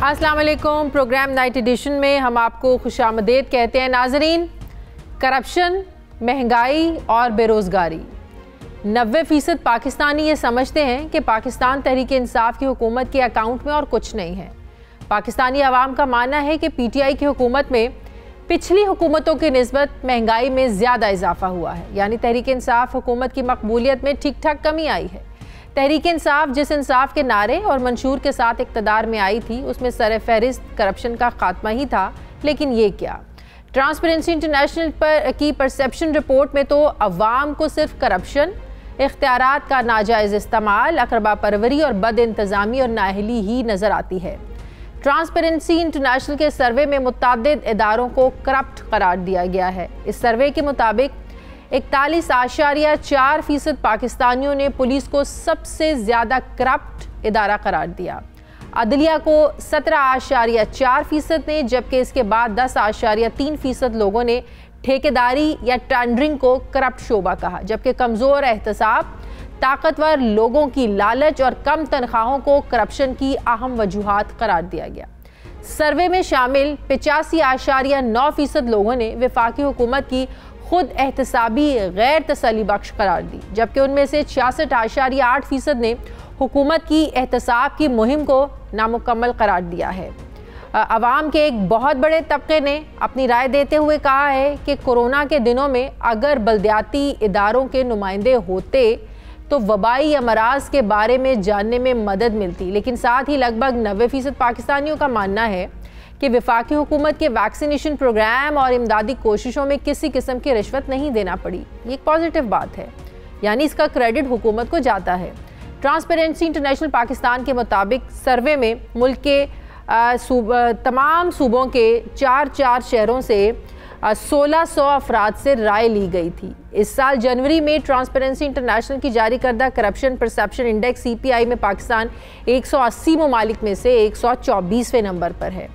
अस्सलाम वालेकुम। Programme night addition में हम आपको खुशामदीद कहते हैं। नाजरीन, करप्शन, महंगाई और बेरोज़गारी, 90% पाकिस्तानी ये समझते हैं कि पाकिस्तान तहरीक इंसाफ की हुकूमत के अकाउंट में और कुछ नहीं है। पाकिस्तानी अवाम का मानना है कि PTI की हुकूमत में पिछली हुकूमतों की निस्बत महंगाई में ज़्यादा इजाफा हुआ है, यानी तहरीक इंसाफ हुकूमत की मकबूलियत में ठीक ठाक कमी आई है। तहरीक इंसाफ जिस इंसाफ के नारे और मंशूर के साथ इक़्तिदार में आई थी, उसमें सर फहरिस्त करप्शन का खात्मा ही था। लेकिन ये क्या? ट्रांसपेरेंसी इंटरनेशनल की परसेप्शन रिपोर्ट में तो अवाम को सिर्फ करप्शन, इख्तियारात का नाजायज़ इस्तेमाल, अकरबा परवरी और बद इंतज़ामी और नाअहली ही नज़र आती है। ट्रांसपेरेंसी इंटरनेशनल के सर्वे में मुतअद्दिद इदारों को करप्ट करार दिया गया है। इस सर्वे के मुताबिक 41.4% पाकिस्तानियों ने पुलिस को सबसे ज़्यादा करप्ट इदारा करार दिया। अदलिया को 17.4% ने, जबकि इसके बाद 10.3% लोगों ने ठेकेदारी या टेंडरिंग को करप्ट शोबा कहा, जबकि कमज़ोर एहतसाब, ताकतवर लोगों की लालच और कम तनख्वाहों को करप्शन की अहम वजूहात करार दिया गया। सर्वे में शामिल 85.9% लोगों ने वफाकी हुकूमत की खुद एहतसाबी गैर तसल्ली बख्श करार दी, जबकि उनमें से 66.8% ने हुकूमत की एहतसाब की मुहिम को नामुकम्मल करार दिया है। अवाम के एक बहुत बड़े तबके ने अपनी राय देते हुए कहा है कि कोरोना के दिनों में अगर बल्दियाती इदारों के नुमाइंदे होते तो वबाई अमराज के बारे में जानने में मदद मिलती। लेकिन साथ ही लगभग 90% पाकिस्तानियों का मानना है कि वफाकी हुकूमत के वैक्सीनेशन प्रोग्राम और इमदादी कोशिशों में किसी किस्म की रिश्वत नहीं देना पड़ी। ये एक पॉजिटिव बात है, यानी इसका क्रेडिट हुकूमत को जाता है। ट्रांसपेरेंसी इंटरनेशनल पाकिस्तान के मुताबिक सर्वे में मुल्क के तमाम सूबों के 4 शहरों से 1600 अफराद से राय ली गई थी। इस साल जनवरी में ट्रांसपेरेंसी इंटरनेशनल की जारी करदा करप्शन परसेप्शन इंडेक्स CPI में पाकिस्तान 180 ममालिक में से 124वें नंबर पर है,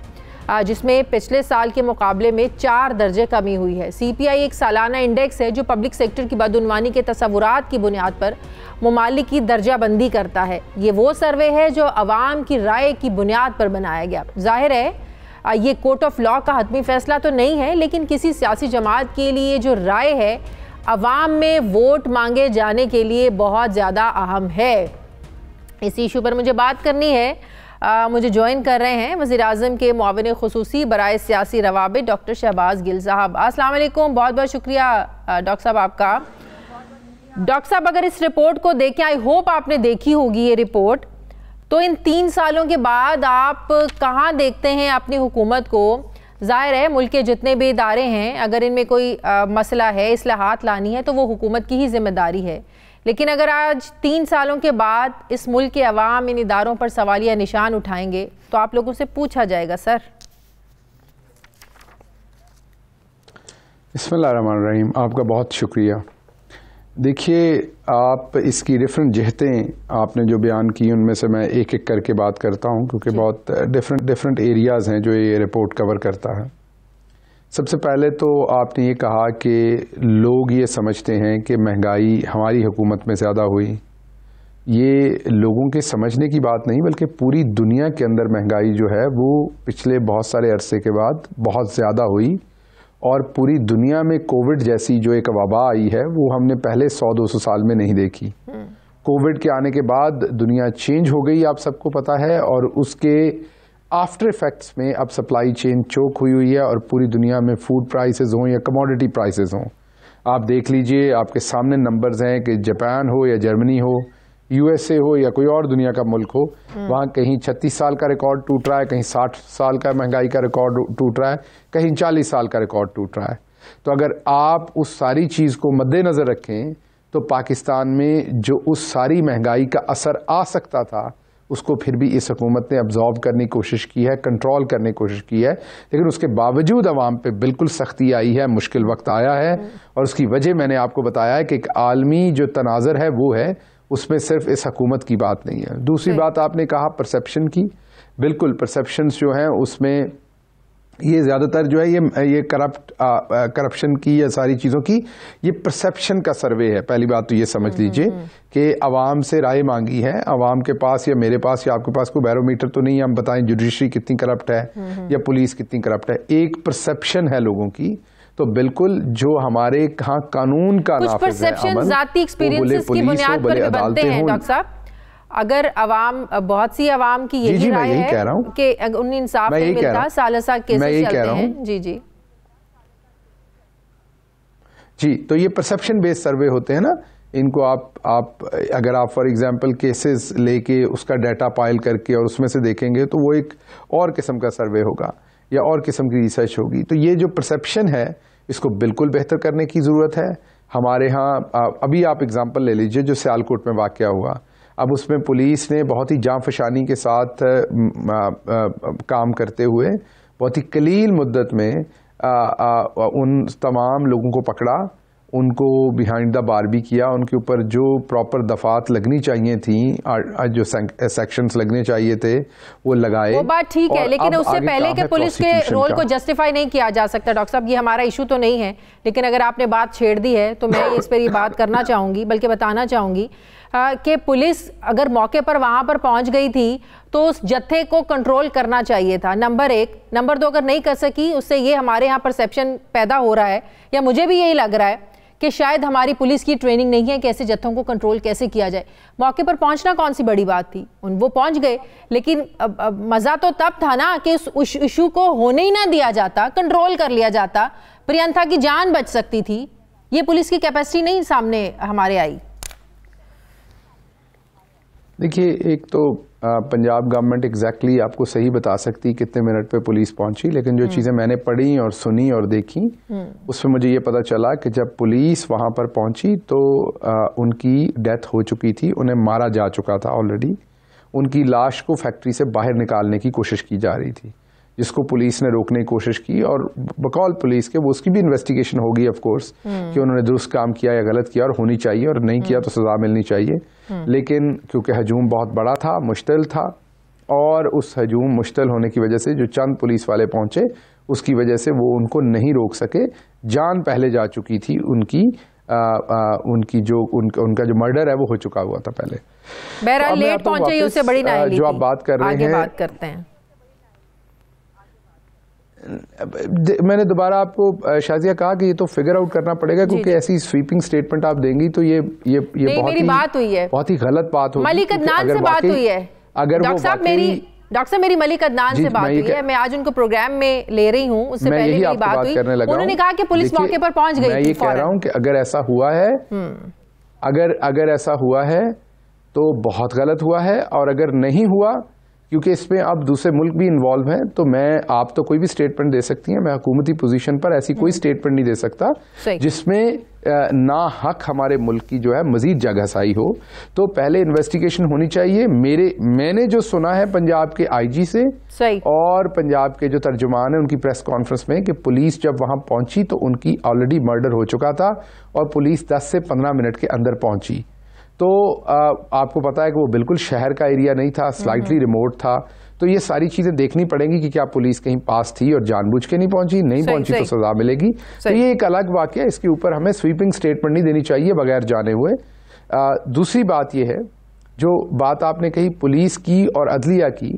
जिसमें पिछले साल के मुकाबले में 4 दर्जे कमी हुई है। CPI एक सालाना इंडेक्स है जो पब्लिक सेक्टर की बदउनवानी के तसव्वुरात की बुनियाद पर ममालिक की दर्जा बंदी करता है। ये वो सर्वे है जो अवाम की राय की बुनियाद पर बनाया गया। जाहिर है ये कोर्ट ऑफ लॉ का हतमी फैसला तो नहीं है, लेकिन किसी सियासी जमात के लिए जो राय है अवाम में वोट मांगे जाने के लिए बहुत ज़्यादा अहम है। इस इशू पर मुझे बात करनी है। मुझे ज्वाइन कर रहे हैं वज़ीर-ए-आज़म के मुआविन खुसूसी बराए सियासी रवाबित डॉक्टर शहबाज गिल साहब। अस्सलाम वालेकुम, बहुत बहुत शुक्रिया डॉक्टर साहब आपका। डॉक्टर साहब, अगर इस रिपोर्ट को देखें, आई होप आपने देखी होगी ये रिपोर्ट, तो इन 3 सालों के बाद आप कहाँ देखते हैं अपनी हुकूमत को? ज़ाहिर है मुल्क के जितने भी इदारे हैं, अगर इनमें कोई मसला है, इस्लाहात लानी है, तो वो हुकूमत की ही जिम्मेदारी है। लेकिन अगर आज 3 सालों के बाद इस मुल्क के अवाम इन इदारों पर सवालिया निशान उठाएंगे तो आप लोगों से पूछा जाएगा, सर। बिस्मिल्लाहिर्रहमानिर्रहीम, आपका बहुत शुक्रिया। देखिए, आप इसकी डिफरेंट जहतें आपने जो बयान की उनमें से मैं एक एक करके बात करता हूं, क्योंकि बहुत डिफरेंट एरियाज़ हैं जो ये रिपोर्ट कवर करता है। सबसे पहले तो आपने ये कहा कि लोग ये समझते हैं कि महंगाई हमारी हुकूमत में ज़्यादा हुई। ये लोगों के समझने की बात नहीं, बल्कि पूरी दुनिया के अंदर महंगाई जो है वो पिछले बहुत सारे अरसे के बाद बहुत ज़्यादा हुई, और पूरी दुनिया में कोविड जैसी जो एक वबा आई है वो हमने पहले 100-200 साल में नहीं देखी। कोविड के आने के बाद दुनिया चेंज हो गई, आप सबको पता है, और उसके आफ्टर इफेक्ट्स में अब सप्लाई चेन चोक हुई है, और पूरी दुनिया में फूड प्राइसेस हों या कमोडिटी प्राइसेस हों, आप देख लीजिए, आपके सामने नंबर्स हैं कि जापान हो या जर्मनी हो, USA हो या कोई और दुनिया का मुल्क हो, वहाँ कहीं 36 साल का रिकॉर्ड टूट रहा है, कहीं 60 साल का महंगाई का रिकॉर्ड टूट रहा है, कहीं 40 साल का रिकॉर्ड टूट रहा है। तो अगर आप उस सारी चीज़ को मद्देनज़र रखें तो पाकिस्तान में जो उस सारी महंगाई का असर आ सकता था उसको फिर भी इस हुकूमत ने अब्जॉर्ब करने की कोशिश की है, कंट्रोल करने की कोशिश की है, लेकिन उसके बावजूद अवाम पे बिल्कुल सख्ती आई है, मुश्किल वक्त आया है। और उसकी वजह मैंने आपको बताया है कि एक आलमी जो तनाज़र है वो है, उसमें सिर्फ इस हुकूमत की बात नहीं है। दूसरी बात आपने कहा परसेप्शन की, बिल्कुल परसेप्शंस जो हैं उसमें ये ज्यादातर जो है ये करप्शन की या सारी चीजों की ये परसेप्शन का सर्वे है। पहली बात तो ये समझ लीजिए कि अवाम से राय मांगी है, अवाम के पास या मेरे पास या आपके पास कोई बैरोमीटर तो नहीं हम बताएं जुडिशरी कितनी करप्ट है या पुलिस कितनी करप्ट है। एक परसेप्शन है लोगों की। तो बिल्कुल जो हमारे यहाँ कानून का नाफिज है, अमल, जाती एक्सपीरियंसेस की बुनियाद पर भी बनते हैं डॉक्टर साहब। अगर अवाम, बहुत सी अवाम की यही राय है कि उन्हें इंसाफ नहीं मिलता, सालसा केसेस चलते हैं। जी जी जी, तो ये परसेप्शन बेस्ड सर्वे होते हैं ना, इनको आप अगर आप फॉर एग्जांपल केसेस लेके उसका डाटा पाइल करके और उसमें से देखेंगे तो वो एक और किस्म का सर्वे होगा या और किस्म की रिसर्च होगी। तो ये जो परसेप्शन है इसको बिल्कुल बेहतर करने की जरूरत है। हमारे यहाँ अभी आप एग्जांपल ले लीजिए जो सियालकोट में वाकया हुआ, अब उसमें पुलिस ने बहुत ही जांफशानी के साथ काम करते हुए बहुत ही कलील मुद्दत में उन तमाम लोगों को पकड़ा, उनको बिहाइंड द बार भी किया, उनके ऊपर जो प्रॉपर दफात लगनी चाहिए थी, जो सेक्शंस लगने चाहिए थे वो लगाए। वो बात ठीक है, लेकिन उससे पहले के पुलिस के रोल को जस्टिफाई नहीं किया जा सकता। डॉक्टर साहब, ये हमारा इशू तो नहीं है, लेकिन अगर आपने बात छेड़ दी है तो मैं इस पर ये बात करना चाहूंगी, बल्कि बताना चाहूंगी कि पुलिस अगर मौके पर वहां पर पहुंच गई थी तो उस जत्थे को कंट्रोल करना चाहिए था, नंबर एक। नंबर दो, अगर नहीं कर सकी, उससे ये हमारे यहाँ परसेप्शन पैदा हो रहा है, या मुझे भी यही लग रहा है कि शायद हमारी पुलिस की ट्रेनिंग नहीं है कि ऐसे जत्थों को कंट्रोल कैसे किया जाए। मौके पर पहुंचना कौन सी बड़ी बात थी, वो पहुंच गए, लेकिन मजा तो तब था ना कि उस इशू को होने ही ना दिया जाता, कंट्रोल कर लिया जाता, प्रियंका की जान बच सकती थी। ये पुलिस की कैपेसिटी नहीं सामने हमारे आई। देखिए, एक तो पंजाब गवर्नमेंट एग्जैक्टली आपको सही बता सकती कितने मिनट पे पुलिस पहुंची, लेकिन जो चीज़ें मैंने पढ़ी और सुनी और देखी उसमें मुझे ये पता चला कि जब पुलिस वहां पर पहुंची तो उनकी डेथ हो चुकी थी, उन्हें मारा जा चुका था ऑलरेडी। उनकी लाश को फैक्ट्री से बाहर निकालने की कोशिश की जा रही थी, जिसको पुलिस ने रोकने की कोशिश की, और बकौल पुलिस के वो उसकी भी इन्वेस्टिगेशन होगी ऑफ कोर्स कि उन्होंने दुरुस्त काम किया या गलत किया, और होनी चाहिए, और नहीं किया तो सजा मिलनी चाहिए। लेकिन क्योंकि हजूम बहुत बड़ा था, मुश्तिल था, और उस हजूम मुश्तिल होने की वजह से जो चंद पुलिस वाले पहुंचे उसकी वजह से वो उनको नहीं रोक सके। जान पहले जा चुकी थी उनकी, उनकी जो उनका जो मर्डर है वो हो चुका हुआ था पहले। बहरहाल लेट पहुंचे, उससे बड़ी नाअहली जो आप बात कर रहे हैं, बात करते हैं। मैंने दोबारा आपको शाजिया कहा कि ये तो फिगर आउट करना पड़ेगा, क्योंकि ऐसी स्वीपिंग स्टेटमेंट आप देंगी तो ये बहुत ही गलत बात होगी। मलिक अदनान से बात हुई है, अगर डॉक्टर साहब मेरी मलिक अदनान से बात हुई है, मैं आज उनको प्रोग्राम में ले रही हूँ, उससे पहले मेरी बात हुई, उन्होंने कहा कि पुलिस मौके पर पहुंच गई। मैं ये कह रहा हूँ कि अगर ऐसा हुआ है, अगर ऐसा हुआ है तो बहुत गलत हुआ है, और अगर नहीं हुआ, क्योंकि इसमें अब दूसरे मुल्क भी इन्वॉल्व हैं, तो आप तो कोई भी स्टेटमेंट दे सकती हैं, मैं हुकूमती पोजीशन पर ऐसी कोई स्टेटमेंट नहीं दे सकता जिसमें ना हक हमारे मुल्क की जो है मजीद जगहसाई हो। तो पहले इन्वेस्टिगेशन होनी चाहिए। मैंने जो सुना है पंजाब के आईजी से और पंजाब के जो तर्जुमान है उनकी प्रेस कॉन्फ्रेंस में, कि पुलिस जब वहां पहुंची तो उनकी ऑलरेडी मर्डर हो चुका था, और पुलिस 10 से 15 मिनट के अंदर पहुंची। तो आपको पता है कि वो बिल्कुल शहर का एरिया नहीं था, स्लाइटली रिमोट था। तो ये सारी चीजें देखनी पड़ेंगी कि क्या पुलिस कहीं पास थी और जानबूझ के नहीं पहुंची तो सजा मिलेगी। तो ये एक अलग वाकया, इसके ऊपर हमें स्वीपिंग स्टेटमेंट नहीं देनी चाहिए बगैर जाने हुए। दूसरी बात यह है, जो बात आपने कही पुलिस की और अदलिया की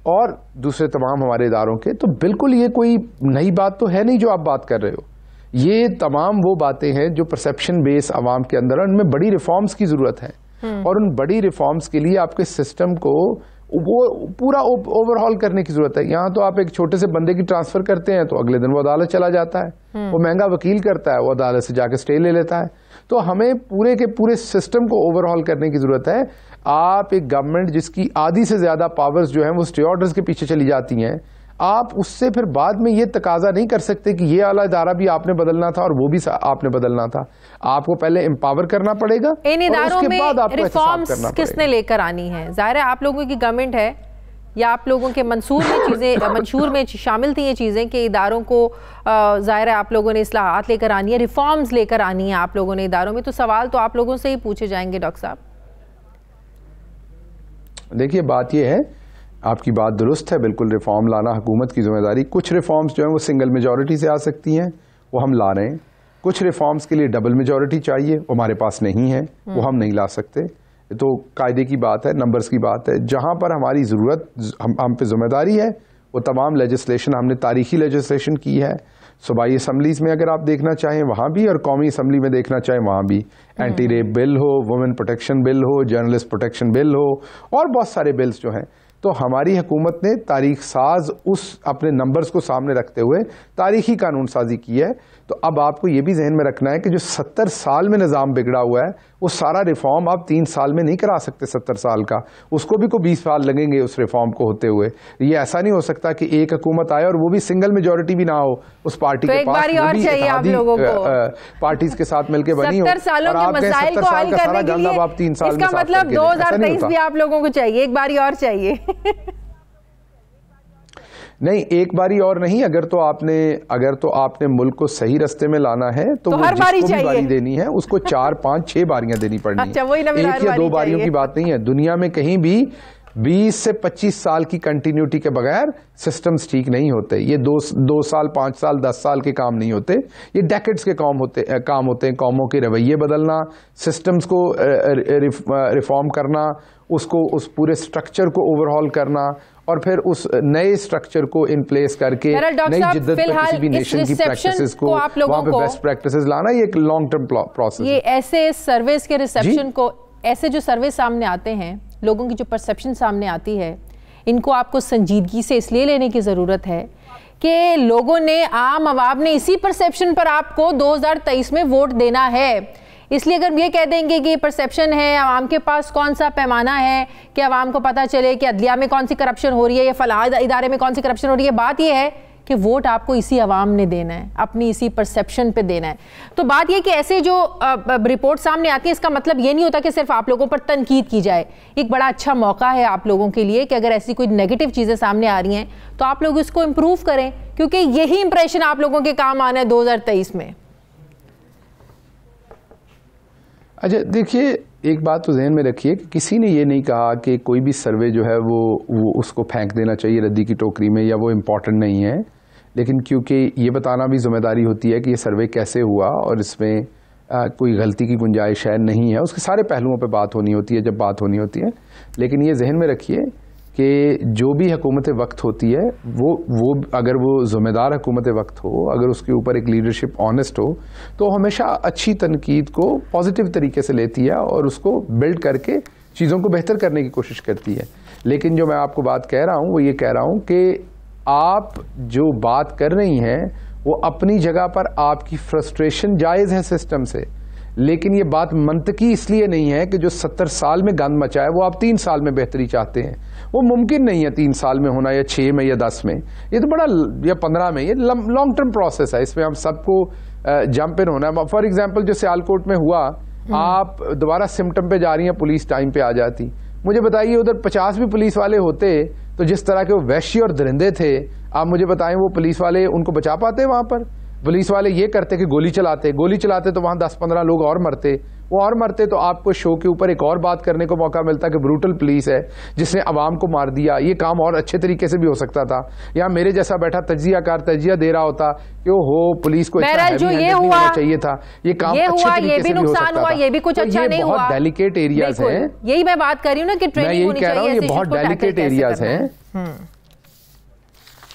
और दूसरे तमाम हमारे इदारों के, तो बिल्कुल ये कोई नई बात तो है नहीं जो आप बात कर रहे हो। ये तमाम वो बातें हैं जो परसेप्शन बेस अवाम के अंदर है, उनमें बड़ी रिफॉर्म्स की जरूरत है, और उन बड़ी रिफॉर्म्स के लिए आपके सिस्टम को वो पूरा ओवरहॉल करने की जरूरत है। यहाँ तो आप एक छोटे से बंदे की ट्रांसफर करते हैं तो अगले दिन वो अदालत चला जाता है, वो महंगा वकील करता है, वो अदालत से जाकर स्टे ले लेता है। तो हमें पूरे के पूरे सिस्टम को ओवरहॉल करने की जरूरत है। आप एक गवर्नमेंट जिसकी आधी से ज्यादा पावर्स जो है वो स्टे ऑर्डर्स के पीछे चली जाती हैं, आप उससे फिर बाद में ये तकाजा नहीं कर सकते कि ये आला इदारा भी आपने बदलना था और वो भी आपने बदलना था। आपको पहले एम्पावर करना पड़ेगा, इन इदारों में रिफॉर्म्स किसने लेकर आनी है? जाहिर है आप लोगों की गवर्नमेंट है, या आप लोगों के मंशूर में शामिल थी ये चीजें कि इदारों को जाहिर है आप लोगों ने इस्लाहात लेकर आनी है, रिफॉर्म्स लेकर आनी है आप लोगों ने इदारों में। तो सवाल तो आप लोगों से ही पूछे जाएंगे डॉक्टर साहब। देखिए बात ये है, आपकी बात दुरुस्त है, बिल्कुल रिफॉर्म लाना हुकूमत की जिम्मेदारी। कुछ रिफॉर्म्स जो हैं वो सिंगल मेजॉरिटी से आ सकती हैं, वो हम ला रहे हैं। कुछ रिफॉर्म्स के लिए डबल मेजॉरिटी चाहिए, वो हमारे पास नहीं है, वो हम नहीं ला सकते। ये तो कायदे की बात है, नंबर्स की बात है। जहां पर हमारी ज़रूरत, हम पे जिम्मेदारी है, वो तमाम लेजिस्लेशन हमने तारीखी लेजिस्लेशन की है। सूबाई असम्बलीज में अगर आप देखना चाहें वहाँ भी, और कौमी असम्बली में देखना चाहें वहाँ भी, एंटी रेप बिल हो, वुमेन प्रोटेक्शन बिल हो, जर्नलिस्ट प्रोटेक्शन बिल हो, और बहुत सारे बिल्स जो हैं। तो हमारी हुकूमत ने तारीख साज उस अपने नंबर्स को सामने रखते हुए तारीखी कानून साजी की है। तो अब आपको ये भी जहन में रखना है कि जो 70 साल में निज़ाम बिगड़ा हुआ है, वो सारा रिफॉर्म आप 3 साल में नहीं करा सकते। 70 साल का उसको भी 20 साल लगेंगे उस रिफॉर्म को होते हुए। ये ऐसा नहीं हो सकता कि एक हुकूमत आए और वो भी सिंगल मेजोरिटी भी ना हो उस पार्टी के पास, एक और चाहिए आप लोगों को पार्टीज के साथ मिलकर बनी हो। 70 सालों के मसाइल को हल करने के लिए आप 3 साल इसका मतलब 2023 भी आप लोगों को चाहिए, एक बारी और चाहिए। नहीं, एक बारी और नहीं। अगर तो आपने मुल्क को सही रास्ते में लाना है तो वो हर बारी जिसको भी चाहिए। बारी देनी है उसको 4, 5, 6 बारियां देनी पड़नी है। अच्छा, वही ना, एक या 2 बारियों की बात नहीं है। दुनिया में कहीं भी 20 से 25 साल की कंटिन्यूटी के बगैर सिस्टम्स ठीक नहीं होते। ये 2 साल, 5 साल, 10 साल के काम नहीं होते। ये डेकेड्स के काम होते हैं। कौमों के रवैये बदलना, सिस्टम्स को रिफॉर्म करना, उसको उस पूरे स्ट्रक्चर को ओवरहॉल करना, और फिर उस नए स्ट्रक्चर को इन प्लेस करके नई जिद्दत पर किसी भी नेशन की प्रैक्टिसेस को वहां पे बेस्ट प्रैक्टिसेस लाना, ये एक लॉन्ग टर्म प्रोसेस। ये ऐसे सर्वेस के रिसेप्शन को, ऐसे जो सर्वे सामने आते हैं, लोगों की जो परसेप्शन सामने आती है, इनको आपको संजीदगी से इसलिए लेने की ज़रूरत है कि लोगों ने, आम आवाम ने इसी परसेप्शन पर आपको 2023 में वोट देना है। इसलिए अगर ये कह देंगे कि परसेप्शन है, आवाम के पास कौन सा पैमाना है कि आवाम को पता चले कि अदलिया में कौन सी करप्शन हो रही है या फलाह इदारे में कौन सी करप्शन हो रही है, बात यह है कि वोट आपको इसी आवाम ने देना है, अपनी इसी परसेप्शन पे देना है। तो बात यह कि ऐसे जो रिपोर्ट सामने आती है, इसका मतलब ये नहीं होता कि सिर्फ आप लोगों पर तनकीद की जाए। एक बड़ा अच्छा मौका है आप लोगों के लिए कि अगर ऐसी कोई नेगेटिव चीज़ें सामने आ रही हैं तो आप लोग इसको इम्प्रूव करें, क्योंकि यही इंप्रेशन आप लोगों के काम आना है 2023 में। अच्छा, देखिए, एक बात तो ज़हन में रखिए कि किसी ने ये नहीं कहा कि कोई भी सर्वे जो है वो उसको फेंक देना चाहिए रद्दी की टोकरी में, या वो इम्पॉर्टेंट नहीं है। लेकिन क्योंकि ये बताना भी जिम्मेदारी होती है कि ये सर्वे कैसे हुआ और इसमें कोई गलती की गुंजाइश है नहीं है, उसके सारे पहलुओं पे बात होनी होती है जब बात होनी होती है। लेकिन ये जहन में रखिए कि जो भी हुकूमत वक्त होती है, वो अगर वो ज़िम्मेदार हुकूमत वक्त हो, अगर उसके ऊपर एक लीडरशिप ऑनेस्ट हो, तो हमेशा अच्छी तनकीद को पॉजिटिव तरीके से लेती है और उसको बिल्ड करके चीज़ों को बेहतर करने की कोशिश करती है। लेकिन जो मैं आपको बात कह रहा हूँ वो ये कह रहा हूँ कि आप जो बात कर रही हैं वो अपनी जगह पर आपकी फ्रस्ट्रेशन जायज़ है सिस्टम से, लेकिन ये बात मंतकी इसलिए नहीं है कि जो 70 साल में गंद मचा है वो आप 3 साल में बेहतरी चाहते हैं। वो मुमकिन नहीं है 3 साल में होना, या 6 में, या 10 में। ये तो बड़ा, या 15 में। ये लॉन्ग टर्म प्रोसेस है, इसमें हम सबको जंप इन होना है। फॉर एग्जाम्पल जो सियालकोट में हुआ, आप दोबारा सिम्टम पे जा रही हैं, पुलिस टाइम पे आ जाती। मुझे बताइए उधर 50 भी पुलिस वाले होते तो जिस तरह के वो वैश्य और दरिंदे थे, आप मुझे बताएं वो पुलिस वाले उनको बचा पाते वहां पर? पुलिस वाले ये करते कि गोली चलाते तो वहां 10-15 लोग और मरते। वो और मरते तो आपको शो के ऊपर एक और बात करने को मौका मिलता कि ब्रूटल पुलिस है जिसने अवाम को मार दिया। ये काम और अच्छे तरीके से भी हो सकता था। या मेरे जैसा बैठा तजियाकार तजिया दे रहा होता कि वो हो पुलिस को जो ये हुआ चाहिए था, ये काम अच्छे तरीके से भी हो सकता था। ये भी कुछ अच्छा नहीं हुआ। बहुत डेलिकेट एरियाज हैं, यही मैं बात कर रही हूँ ना कि ट्रेनिंग होनी चाहिए। ये बहुत डेलिकेट एरियाज हैं।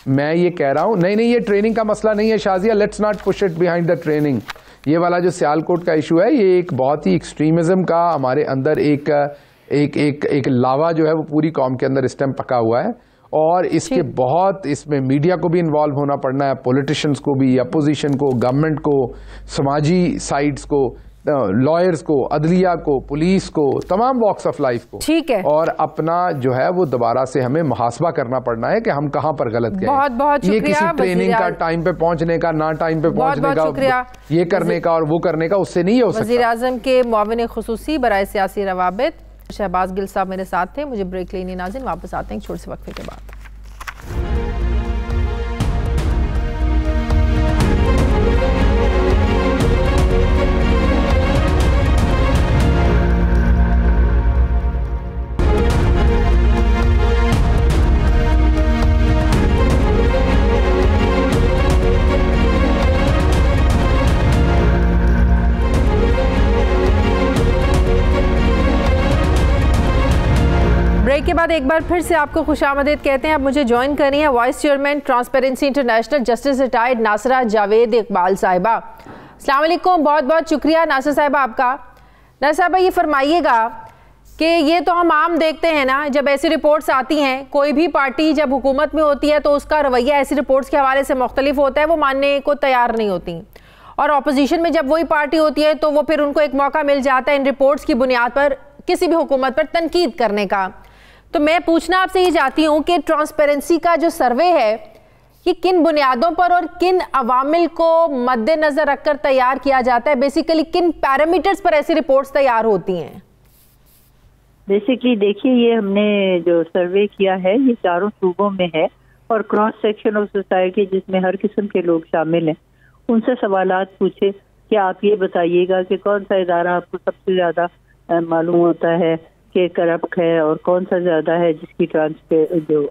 मैं ये कह रहा हूं, नहीं, ये ट्रेनिंग का मसला नहीं है Shazia, let's not push it behind the training. ये वाला जो सियालकोट का इशू है, ये एक बहुत ही एक्सट्रीमिज्म का हमारे अंदर एक लावा जो है वो पूरी कौम के अंदर इस टाइम पका हुआ है, और इसके बहुत, इसमें मीडिया को भी इन्वॉल्व होना पड़ना है, पॉलिटिशियंस को भी, अपोजिशन को, गवर्नमेंट को, समाजी साइड्स को, लॉयर्स को, अदलिया को, पुलिस को, तमाम वॉक्स ऑफ लाइफ को। ठीक है। और अपना जो है वो दोबारा से हमें मुहासबा करना पड़ना है कि हम कहां पर गलत गए। बहुत ये किसी ट्रेनिंग का, टाइम पे पहुंचने का, ना टाइम पे पहुंचने का, ये करने का और वो करने का, उससे नहीं हो सकता। वज़ीर आज़म के मुआविन खुसूसी बराए सियासी रवाबित शहबाज गिल साहब मेरे साथ थे। मुझे ब्रेक लेनी नाज़रीन, वापस आते हैं छोटे से वक्फे के बाद। ब्रेक के बाद एक बार फिर से आपको खुशामदीद कहते हैं। अब मुझे ज्वाइन करनी है vice chairman transparency international justice retired Nasira Javed Iqbal साहिबा। अस्सलाम वालेकुम, बहुत बहुत शुक्रिया नासिर साहिबा आपका। नासिर साहिबा, ये फरमाइएगा कि ये तो हम आम देखते हैं ना, जब ऐसी रिपोर्ट्स आती हैं, कोई भी पार्टी जब हुकूमत में होती है तो उसका रवैया ऐसी रिपोर्ट्स के हवाले से मुख्तलिफ होता है, वो मानने को तैयार नहीं होती, और अपोजिशन में जब वही पार्टी होती है तो वो फिर उनको एक मौका मिल जाता है इन रिपोर्ट्स की बुनियाद पर किसी भी हुकूमत पर तनकीद करने का। तो मैं पूछना आपसे ये चाहती हूँ कि ट्रांसपेरेंसी का जो सर्वे है ये किन बुनियादों पर और किन अवामिल को मद्देनजर रखकर तैयार किया जाता है, बेसिकली किन पैरामीटर्स पर ऐसी रिपोर्ट्स तैयार होती हैं? बेसिकली देखिए, ये हमने जो सर्वे किया है ये चारों सूबों में है और क्रॉस सेक्शन ऑफ सोसाइटी जिसमें हर किस्म के लोग शामिल हैं, उनसे सवालात पूछे कि आप ये बताइएगा कि कौन सा इदारा आपको सबसे ज़्यादा मालूम होता है कि करप्ट है और कौन सा ज़्यादा है जिसकी जो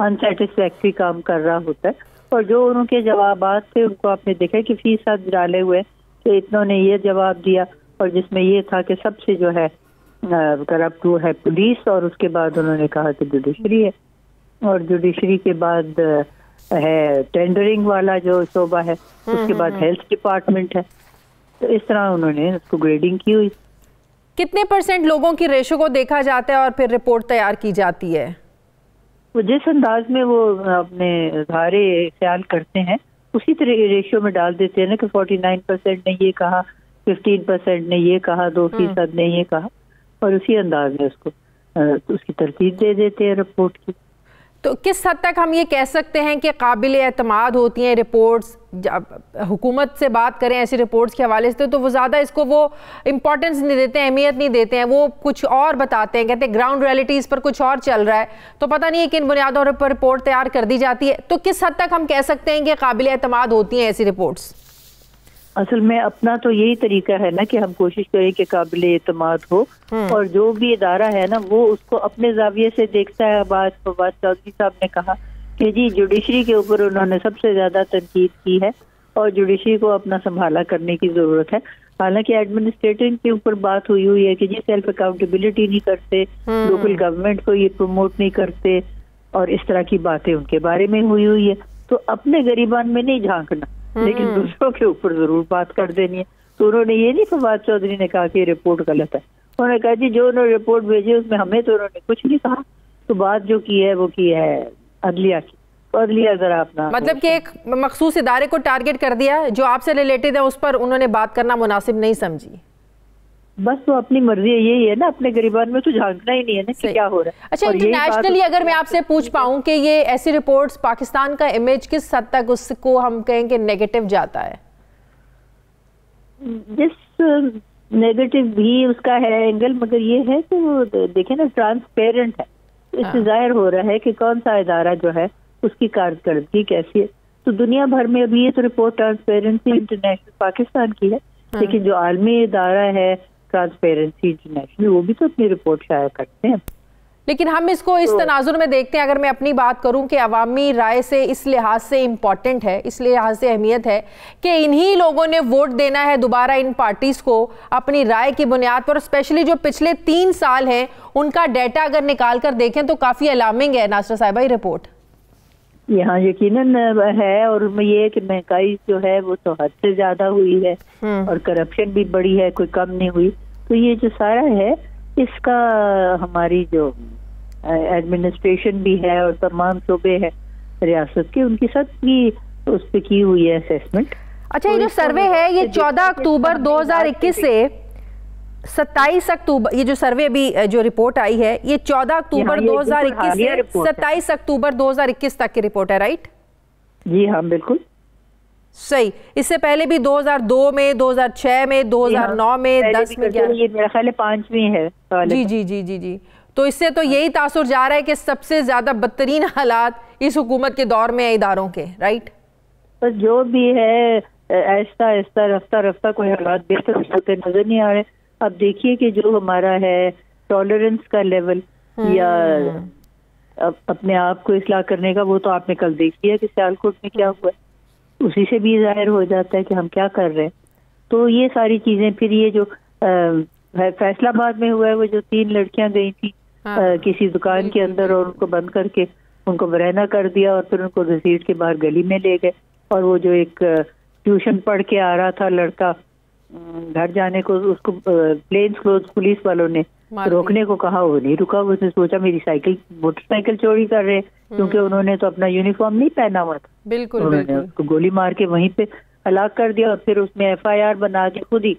अनसेटिस्फैक्ट्री काम कर रहा होता है। और जो उनके जवाबात थे उनको आपने देखा कि फीसद डाले हुए कि इतनों ने ये जवाब दिया, और जिसमें ये था कि सबसे जो है करप्ट वो है पुलिस, और उसके बाद उन्होंने कहा कि जुडिशरी है, और जुडिशरी के बाद है टेंडरिंग वाला जो शोबा है, उसके बाद हेल्थ डिपार्टमेंट है। तो इस तरह उन्होंने उसको ग्रेडिंग की हुई। कितने % लोगों की रेशो को देखा जाता है और फिर रिपोर्ट तैयार की जाती है? वो जिस अंदाज में वो अपने धारे ख्याल करते हैं उसी तरह रेशियो में डाल देते हैं ना कि 49% ने ये कहा, 15% ने ये कहा, 2% ने ये कहा, और उसी अंदाज में उसको उसकी तरतीब दे देते हैं रिपोर्ट की। तो किस हद तक हम ये कह सकते हैं कि काबिल एतमाद होती हैं रिपोर्ट्स? जब हुकूमत से बात करें ऐसी रिपोर्ट्स के हवाले से तो वो ज़्यादा इसको वो इम्पोर्टेंस नहीं देते हैं, अहमियत नहीं देते हैं, वो कुछ और बताते हैं, कहते हैं ग्राउंड रियलिटीज़ पर कुछ और चल रहा है, तो पता नहीं है किन बुनियादों पर रिपोर्ट तैयार कर दी जाती है। तो किस हद तक हम कह सकते हैं कि काबिल एतमाद होती हैं ऐसी रिपोर्ट्स? असल में अपना तो यही तरीका है ना कि हम कोशिश करें कि काबिल एतमाद हो, और जो भी इदारा है ना वो उसको अपने जाविये से देखता है। फवाद चौधरी साहब ने कहा कि जी जुडिशरी के ऊपर उन्होंने सबसे ज्यादा तनकीद की है और जुडिशरी को अपना संभाला करने की जरूरत है। हालांकि एडमिनिस्ट्रेटिव के ऊपर बात हुई है कि जी सेल्फ अकाउंटेबिलिटी नहीं करते, लोकल गवर्नमेंट को ये प्रमोट नहीं करते, और इस तरह की बातें उनके बारे में हुई है। तो अपने गरीबान में नहीं झांकना, लेकिन दूसरों के ऊपर जरूर बात कर देनी है। तो उन्होंने ये नहीं, फवाद चौधरी ने कहा कि रिपोर्ट गलत है, उन्होंने कहा जी जो उन्होंने रिपोर्ट भेजी उसमें हमें तो उन्होंने कुछ नहीं कहा। तो बात जो की है वो की है अदलिया की, तो अदलिया जरा अपना मतलब कि एक मखसूस इदारे को टारगेट कर दिया जो आपसे रिलेटेड है, उस पर उन्होंने बात करना मुनासिब नहीं समझी। बस तो अपनी मर्जी यही है ना, अपने गरीबान में तो झांकना ही नहीं है ना कि क्या हो रहा है। अच्छा, इंटरनेशनली अगर मैं आपसे पूछ पाऊं कि ये ऐसी रिपोर्ट्स पाकिस्तान का इमेज किस हद तक उसको हम कहें कि नेगेटिव जाता है? जिस नेगेटिव भी उसका है एंगल, मगर ये है कि वो देखे ना ट्रांसपेरेंट है, इससे जाहिर हो रहा है कि कौन सा इदारा जो है उसकी कारकर्दगी कैसी है। तो दुनिया भर में अभी ये तो रिपोर्ट ट्रांसपेरेंसी इंटरनेशनल पाकिस्तान की है, लेकिन जो आलमी इदारा है ट्रांसपेरेंसी इंटरनेशनल वो भी तो अपनी रिपोर्ट शाया करते हैं। लेकिन हम इसको इस तनाजुर में देखते हैं, अगर मैं अपनी बात करूं कि अवामी राय से इस लिहाज से इम्पॉर्टेंट है, इस लिहाज से अहमियत है कि इन्हीं लोगों ने वोट देना है दोबारा इन पार्टीज को अपनी राय की बुनियाद पर। स्पेशली जो पिछले 3 साल हैं उनका डाटा अगर निकाल कर देखें तो काफ़ी अलार्मिंग है नासिरा साहिबा ये रिपोर्ट। यहाँ यकीनन है, और ये कि महंगाई जो है वो तो हद से ज्यादा हुई है और करप्शन भी बड़ी है, कोई कम नहीं हुई। तो ये जो सारा है इसका हमारी जो एडमिनिस्ट्रेशन भी है और तमाम शोबे है रियासत के, उनकी सबकी उस पर की हुई है असेसमेंट। अच्छा, ये जो सर्वे है ये 14 अक्टूबर 2021 से 27 अक्टूबर, ये जो सर्वे अभी जो रिपोर्ट आई है ये 14 अक्टूबर 2021 से 27 अक्टूबर 2021 तक की रिपोर्ट है, राइट? जी हाँ, बिल्कुल सही। इससे पहले भी 2002 में, 2006 में, 2009 में, 10 में, 11, ये मेरा ख्याल है 5वीं है। जी जी जी जी जी। तो इससे तो यही तासुर जा रहा है कि सबसे ज्यादा बदतरीन हालात इस हुकूमत के दौर में है इदारों के, राइट? तो जो भी है ऐसा ऐसा रफ्ता रफ्ता कोई हालात बेहतर होते नजर नहीं आ रहे। अब देखिए कि जो हमारा है टॉलरेंस का लेवल या अपने आप को इस्लाह करने का, वो तो आपने कल देख लिया कि सियालकोट में क्या हुआ, उसी से भी जाहिर हो जाता है कि हम क्या कर रहे हैं। तो ये सारी चीजें, फिर ये जो फैसलाबाद में हुआ है वो जो 3 लड़कियां गई थी किसी दुकान के अंदर और उनको बंद करके उनको बरहना कर दिया और फिर उनको घसीट के बाहर गली में ले गए। और वो जो एक ट्यूशन पढ़ के आ रहा था लड़का घर जाने को, उसको प्लेन्स क्लोथ पुलिस वालों ने रोकने को कहा, वो नहीं रुका। उसने सोचा मेरी मोटरसाइकिल चोरी कर रहे हैं, क्योंकि उन्होंने तो अपना यूनिफॉर्म नहीं पहना हुआ था। बिल्कुल, उन्होंने उसको गोली मार के वहीं पे हलाक कर दिया और फिर उसमें FIR बना के खुद ही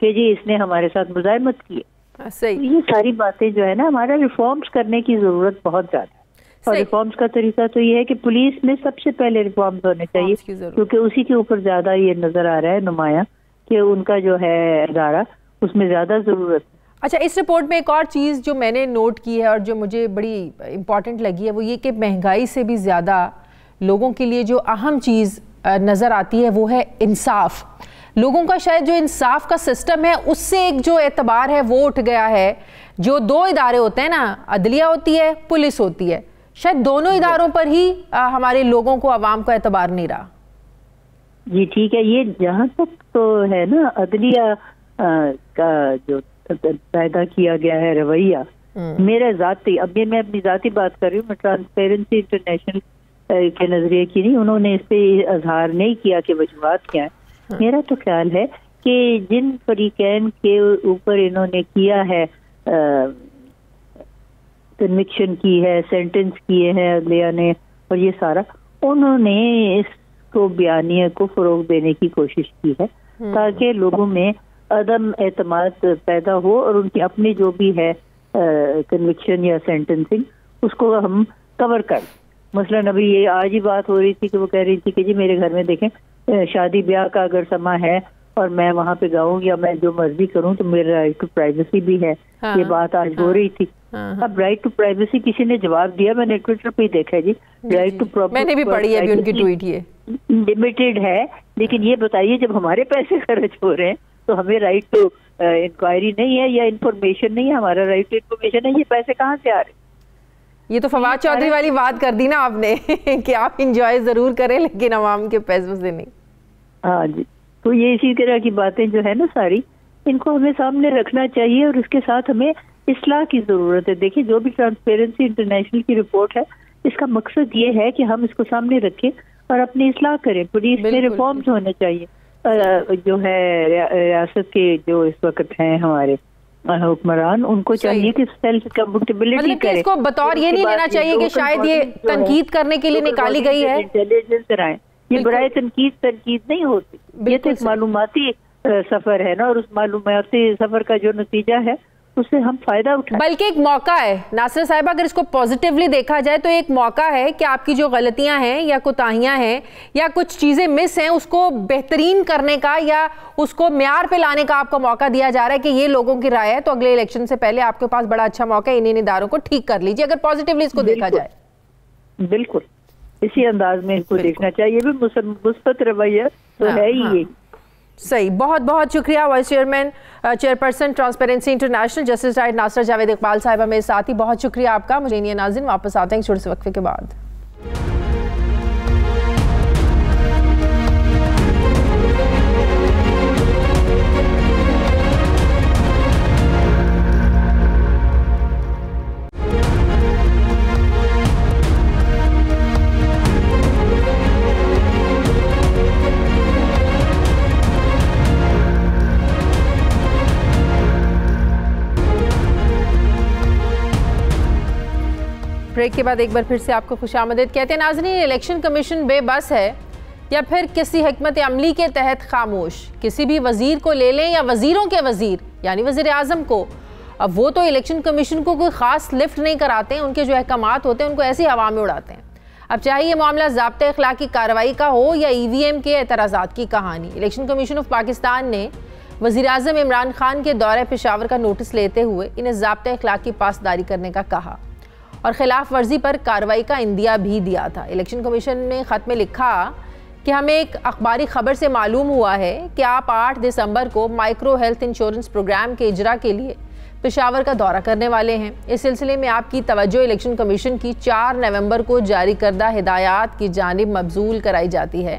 कि जी इसने हमारे साथ मुजाहिमत की। सही। तो ये सारी बातें जो है ना, हमारा रिफॉर्म्स करने की जरूरत बहुत ज्यादा है। और रिफॉर्म्स का तरीका तो ये है कि पुलिस में सबसे पहले रिफॉर्म्स होने चाहिए, क्योंकि उसी के ऊपर ज्यादा ये नजर आ रहा है नुमाया कि उनका जो है अदारा उसमें ज्यादा जरूरत है। अच्छा, इस रिपोर्ट में एक और चीज़ जो मैंने नोट की है और जो मुझे बड़ी इम्पॉर्टेंट लगी है वो ये कि महंगाई से भी ज़्यादा लोगों के लिए जो अहम चीज़ नज़र आती है वो है इंसाफ। लोगों का शायद जो इंसाफ का सिस्टम है उससे एक जो एतबार है वो उठ गया है। जो दो इदारे होते हैं ना, अदलिया होती है, पुलिस होती है, शायद दोनों इदारों पर ही हमारे लोगों को, आवाम को एतबार नहीं रहा। जी ठीक है, ये जहाँ तक तो है ना अदलिया का जो पैदा किया गया है रवैया, मेरे जाती, अब ये मैं अपनी जाती बात कर रही हूँ, मैं ट्रांसपेरेंसी इंटरनेशनल के नजरिए की नहीं, उन्होंने इस पे इजहार नहीं किया कि वजूहात क्या है। मेरा तो ख्याल है कि जिन फरीकैन के ऊपर इन्होंने किया है कन्विक्शन की है, सेंटेंस किए हैं अदलिया ने, और ये सारा उन्होंने इसको बयानिया को फरोग देने की कोशिश की है ताकि लोगों में अदम एतमाद पैदा हो और उनकी अपनी जो भी है कन्विक्शन या सेंटेंसिंग उसको हम कवर कर। मसलन अभी ये आज ही बात हो रही थी कि वो कह रही थी कि जी मेरे घर में देखें शादी ब्याह का अगर समा है और मैं वहाँ पे जाऊँ या मैं जो मर्जी करूँ तो मेरा राइट टू प्राइवेसी भी है। हाँ, ये बात आज हो रही थी। अब राइट टू प्राइवेसी किसी ने जवाब दिया, मैंने ट्विटर पे देखा है जी, राइट टू मैंने भी पढ़ी है अभी उनकी ट्वीट, ये लिमिटेड है। लेकिन ये बताइए जब हमारे पैसे खर्च हो रहे हैं तो हमें राइट टू इंक्वायरी नहीं है या इंफॉर्मेशन नहीं है, हमारा राइट टू इंफॉर्मेशन है, ये पैसे कहाँ से आ रहे हैं? ये तो फवाद चौधरी वाली बात कर दी ना आपने कि आप इंजॉय जरूर करें लेकिन अवाम के पैसों से नहीं। हाँ जी, तो ये इसी तरह की बातें जो है ना सारी, इनको हमें सामने रखना चाहिए और उसके साथ हमें इस्लाह की जरूरत है। देखिए जो भी ट्रांसपेरेंसी इंटरनेशनल की रिपोर्ट है इसका मकसद ये है कि हम इसको सामने रखें और अपनी इस्लाह करें। पुलिस में रिफॉर्म्स होने चाहिए। जो है रियासत के जो इस वक्त हैं हमारे हुक्मरान, उनको चाहिए कि सेल्फ अकाउंटेबिलिटी करें। इसको बतौर ये नहीं लेना चाहिए कि शायद ये तनकीद करने के लिए निकाली गई है, इंटेलिजेंस कराएं। ये बराए तनकीद नहीं होती, ये तो एक मालूमाती सफर है ना, और उस मालूमाती सफर का जो नतीजा है उससे हम फायदा उठाएं। बल्कि एक मौका है नासिर साहिबा, अगर इसको पॉजिटिवली देखा जाए तो एक मौका है कि आपकी जो गलतियां हैं या कोताहियां हैं या कुछ चीजें मिस हैं उसको बेहतरीन करने का या उसको म्यार पे लाने का आपको मौका दिया जा रहा है कि ये लोगों की राय है तो अगले इलेक्शन से पहले आपके पास बड़ा अच्छा मौका है, इन इदारों को ठीक कर लीजिए। अगर पॉजिटिवली इसको देखा जाए, बिल्कुल इसी अंदाज में इसको देखना चाहिए। भी मुस्बत रवैया तो है ही ये। सही, बहुत बहुत शुक्रिया vice chairman chairperson transparency international justice right Nasira Javed Iqbal sahiba मेरे साथ ही, बहुत शुक्रिया आपका। मुझे नहीं नाज़रीन वापस आते हैं छोटे से वक्फे के बाद। ब्रेक के बाद एक बार फिर से आपको खुशामदीद कहते हैं। नाज़रीन, इलेक्शन कमीशन बेबस है या फिर किसी हिकमत अमली के तहत खामोश? किसी भी वजीर को ले लें या वजीरों के वजीर यानी वजीर आजम को, अब वो तो इलेक्शन कमीशन को कोई ख़ास लिफ्ट नहीं कराते हैं, उनके जो अहकामात होते हैं उनको ऐसी हवा में उड़ाते हैं। अब चाहे ये मामला ज़ाब्ते अखलाकी कार्रवाई का हो या EVM के एतराज़ात की कहानी, इलेक्शन कमीशन ऑफ पाकिस्तान ने वज़ीर आज़म इमरान खान के दौरे पेशावर का नोटिस लेते हुए इन्हें ज़ाब्ते अखलाकी पासदारी करने का कहा और खिलाफ वर्जी पर कार्रवाई का इंदिया भी दिया था। इलेक्शन कमीशन ने ख़त में लिखा कि हमें एक अखबारी खबर से मालूम हुआ है कि आप 8 दिसंबर को माइक्रो हेल्थ इंश्योरेंस प्रोग्राम के इजरा के लिए पेशावर का दौरा करने वाले हैं। इस सिलसिले में आपकी तवज्जो इलेक्शन कमीशन की 4 नवंबर को जारी करदा हिदायत की जानिब मबजूल कराई जाती है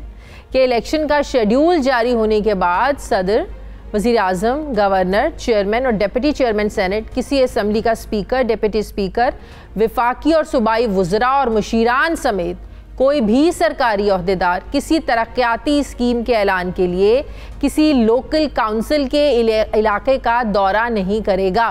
कि इलेक्शन का शेड्यूल जारी होने के बाद सदर वज़ीर आज़म, गवर्नर, चेयरमैन और डिप्टी चेयरमैन सेनेट, किसी असम्बली का स्पीकर, डिप्टी स्पीकर, विफाकी और सूबाई वज़रा और मुशीरान समेत कोई भी सरकारी ओहदेदार किसी तरक्याती स्कीम के ऐलान के लिए किसी लोकल काउंसिल के इलाके का दौरा नहीं करेगा।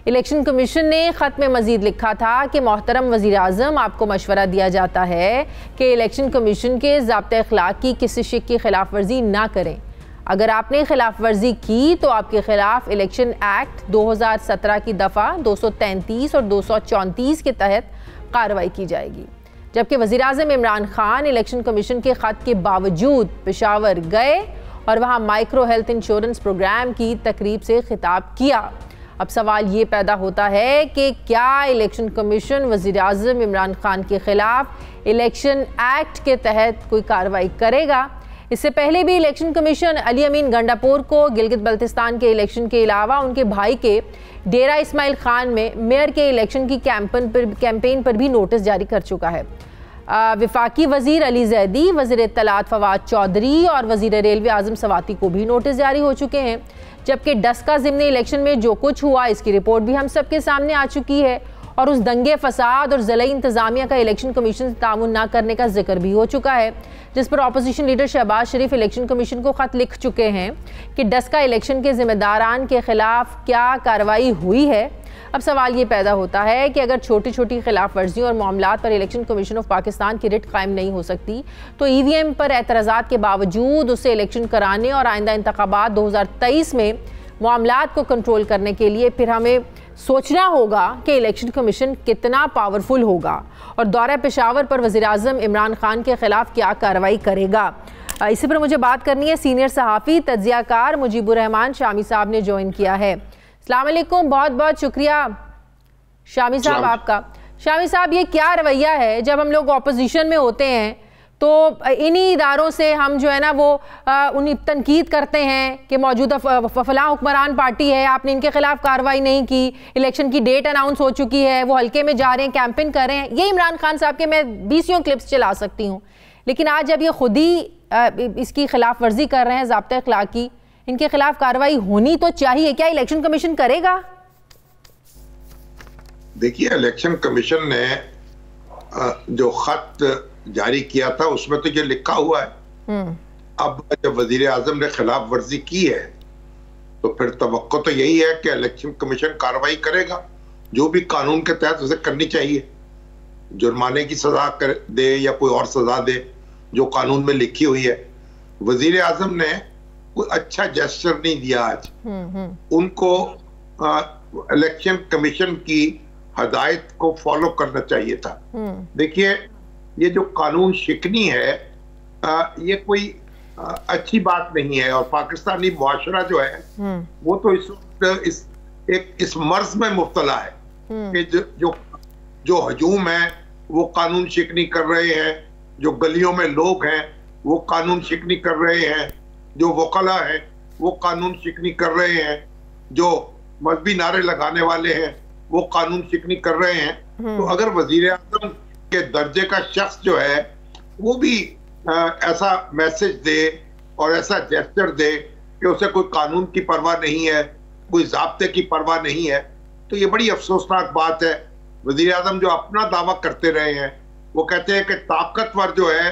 इलेक्शन कमीशन ने ख़त में मज़ीद लिखा था कि मोहतरम वज़ीर आज़म, आपको मशवरा दिया जाता है कि इलेक्शन कमीशन के ज़ाब्ते अखलाक की किसी शिक की खिलाफ वर्जी ना करें। अगर आपने खिलाफ वर्जी की तो आपके खिलाफ इलेक्शन एक्ट 2017 की दफ़ा 233 और 234 के तहत कार्रवाई की जाएगी। जबकि वज़ीर आज़म इमरान खान इलेक्शन कमीशन के ख़त के बावजूद पेशावर गए और वहाँ माइक्रो हेल्थ इंश्योरेंस प्रोग्राम की तकरीब से खिताब किया। अब सवाल ये पैदा होता है कि क्या इलेक्शन कमीशन वज़ीर आज़म इमरान खान के ख़िलाफ़ इलेक्शन एक्ट के तहत कोई कार्रवाई करेगा? इससे पहले भी इलेक्शन कमीशन अली अमीन गंडापुर को गिलगित बल्तिस्तान के इलेक्शन के अलावा उनके भाई के डेरा इस्माइल खान में मेयर के इलेक्शन की कैंपेन पर भी नोटिस जारी कर चुका है। विफाकी वज़ीर अली जैदी, वज़ीर इत्तलात फवाद चौधरी और वज़ीर रेलवे आज़म सवाती को भी नोटिस जारी हो चुके हैं। जबकि डस्का ज़िमनी इलेक्शन में जो कुछ हुआ इसकी रिपोर्ट भी हम सब के सामने आ चुकी है और उस दंगे फसाद और ज़िला इंतज़ामिया का इलेक्शन कमीशन से ताउन ना करने का जिक्र भी हो चुका है, जिस पर अपोजिशन लीडर शहबाज शरीफ इलेक्शन कमीशन को ख़त लिख चुके हैं कि डस्का इलेक्शन के ज़िम्मेदारान के ख़िलाफ़ क्या कार्रवाई हुई है। अब सवाल ये पैदा होता है कि अगर छोटी छोटी खिलाफ वर्जियों और मामलात पर इलेक्शन कमीशन ऑफ पाकिस्तान की रिट कायम नहीं हो सकती तो EVM पर एतराज़ात के बावजूद उसे इलेक्शन कराने और आइंदा इंतखाबात 2023 में मामलात को कंट्रोल करने के लिए फिर हमें सोचना होगा कि इलेक्शन कमीशन कितना पावरफुल होगा और दौरा पेशावर पर वज़ीर आज़म इमरान खान के ख़िलाफ़ क्या कार्रवाई करेगा। इसी पर मुझे बात करनी है। सीनियर सहाफ़ी तज्ज़ियाकार मुजीबुर रहमान शामी साहब ने ज्वाइन किया है। अस्सलाम वालेकुम, बहुत बहुत शुक्रिया शामी साहब आपका। शामी साहब, ये क्या रवैया है जब हम लोग ऑपोजिशन में होते हैं तो इन्हीं इदारों से हम जो है ना वो उन्हें तनकीद करते हैं कि मौजूदा फलां हुक्मरान पार्टी है, आपने इनके खिलाफ कार्रवाई नहीं की, इलेक्शन की डेट अनाउंस हो चुकी है, वो हल्के में जा रहे हैं, कैंपेन कर रहे हैं। ये इमरान खान साहब के मैं 20 क्लिप्स चला सकती हूँ, लेकिन आज जब ये खुद ही इसकी खिलाफ वर्जी कर रहे हैं ज़ाब्ते अखलाक की, इनके खिलाफ कार्रवाई होनी तो चाहिए। क्या इलेक्शन कमीशन करेगा? देखिए, इलेक्शन कमीशन ने जो खत जारी किया था उसमें तो ये लिखा हुआ है। अब जब वजीर आजम ने खिलाफ वर्जी की है तो फिर तवक्को तो यही है कि इलेक्शन कमीशन कार्रवाई करेगा, जो भी कानून के तहत उसे करनी चाहिए, जुर्माने की सजा कर दे या कोई और सजा दे जो कानून में लिखी हुई है। वजीर आजम ने कोई अच्छा जेस्चर नहीं दिया आज। उनको इलेक्शन कमीशन की हदायत को फॉलो करना चाहिए था। देखिए, ये जो कानून शिकनी है ये कोई अच्छी बात नहीं है और पाकिस्तानी मुआशरा जो है वो तो इस मर्ज में मुब्तला है कि जो हजूम है वो कानून शिकनी कर रहे हैं, जो गलियों में लोग हैं वो कानून शिकनी कर रहे हैं, जो वकला है वो कानून शिकनी कर रहे हैं, जो मजहबी नारे लगाने वाले हैं वो कानून शिकनी कर रहे हैं। तो अगर वजीर आज़म के दर्जे का शख्स जो है वो भी ऐसा मैसेज दे और ऐसा जेस्चर दे कि उसे कोई कानून की परवाह नहीं है, कोई ज़ाब्ते की परवाह नहीं है, तो ये बड़ी अफसोसनाक बात है। वजीर आज़म जो अपना दावा करते रहे हैं, वो कहते हैं कि ताकतवर जो है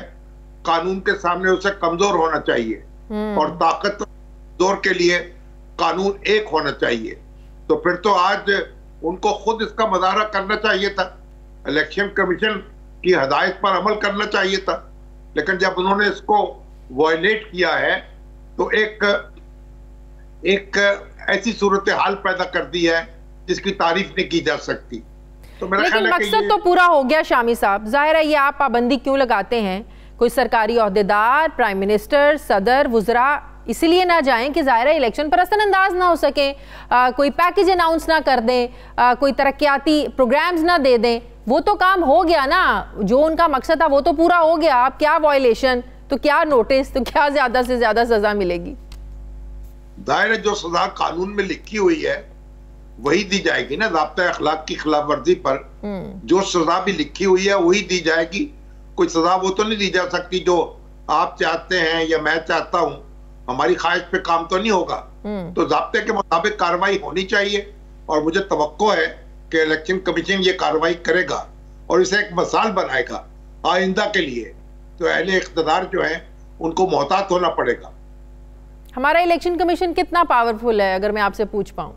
कानून के सामने उसे कमजोर होना चाहिए और ताकतवर के लिए कानून एक होना चाहिए। तो फिर तो आज उनको खुद इसका मुजाहरा करना चाहिए था, इलेक्शन कमीशन की हदायत पर अमल करना चाहिए था, लेकिन जब उन्होंने इसको वायलेट किया है तो एक ऐसी सूरत हाल पैदा कर दी है जिसकी तारीफ नहीं की जा सकती। तो मेरा ख्याल है कि मकसद तो पूरा हो गया शामी साहब। जाहिर है ये आप पाबंदी क्यों लगाते हैं? कोई सरकारी ओहदेदार, प्राइम मिनिस्टर, सदर, वुज़रा इसलिए ना जाएं कि ज़ाहिर है इलेक्शन पर असरअंदाज ना हो सके, कोई पैकेज अनाउंस ना कर दें, कोई तरक्याती प्रोग्राम्स ना दे दें। वो तो काम हो गया ना, जो उनका मकसद था वो तो पूरा हो गया। अब क्या वायलेशन, तो क्या नोटिस, तो क्या ज्यादा से ज्यादा सजा मिलेगी? जाहिर है जो सजा कानून में लिखी हुई है वही दी जाएगी ना। ज़ाब्ता अखलाक की खिलाफ वर्जी पर जो सजा भी लिखी हुई है वही दी जाएगी। कोई सजा वो तो नहीं दी जा सकती जो आप चाहते हैं या मैं चाहता हूं, हमारी ख्वाहिश पे काम तो नहीं होगा। तो ज़ाब्ते के मुताबिक कार्रवाई होनी चाहिए और मुझे तवक्को है कि इलेक्शन कमीशन ये कार्रवाई करेगा और इसे एक मिसाल बनाएगा आइंदा के लिए। तो अहले इख्तिदार जो है उनको मोहतात होना पड़ेगा। हमारा इलेक्शन कमीशन कितना पावरफुल है, अगर मैं आपसे पूछ पाऊं?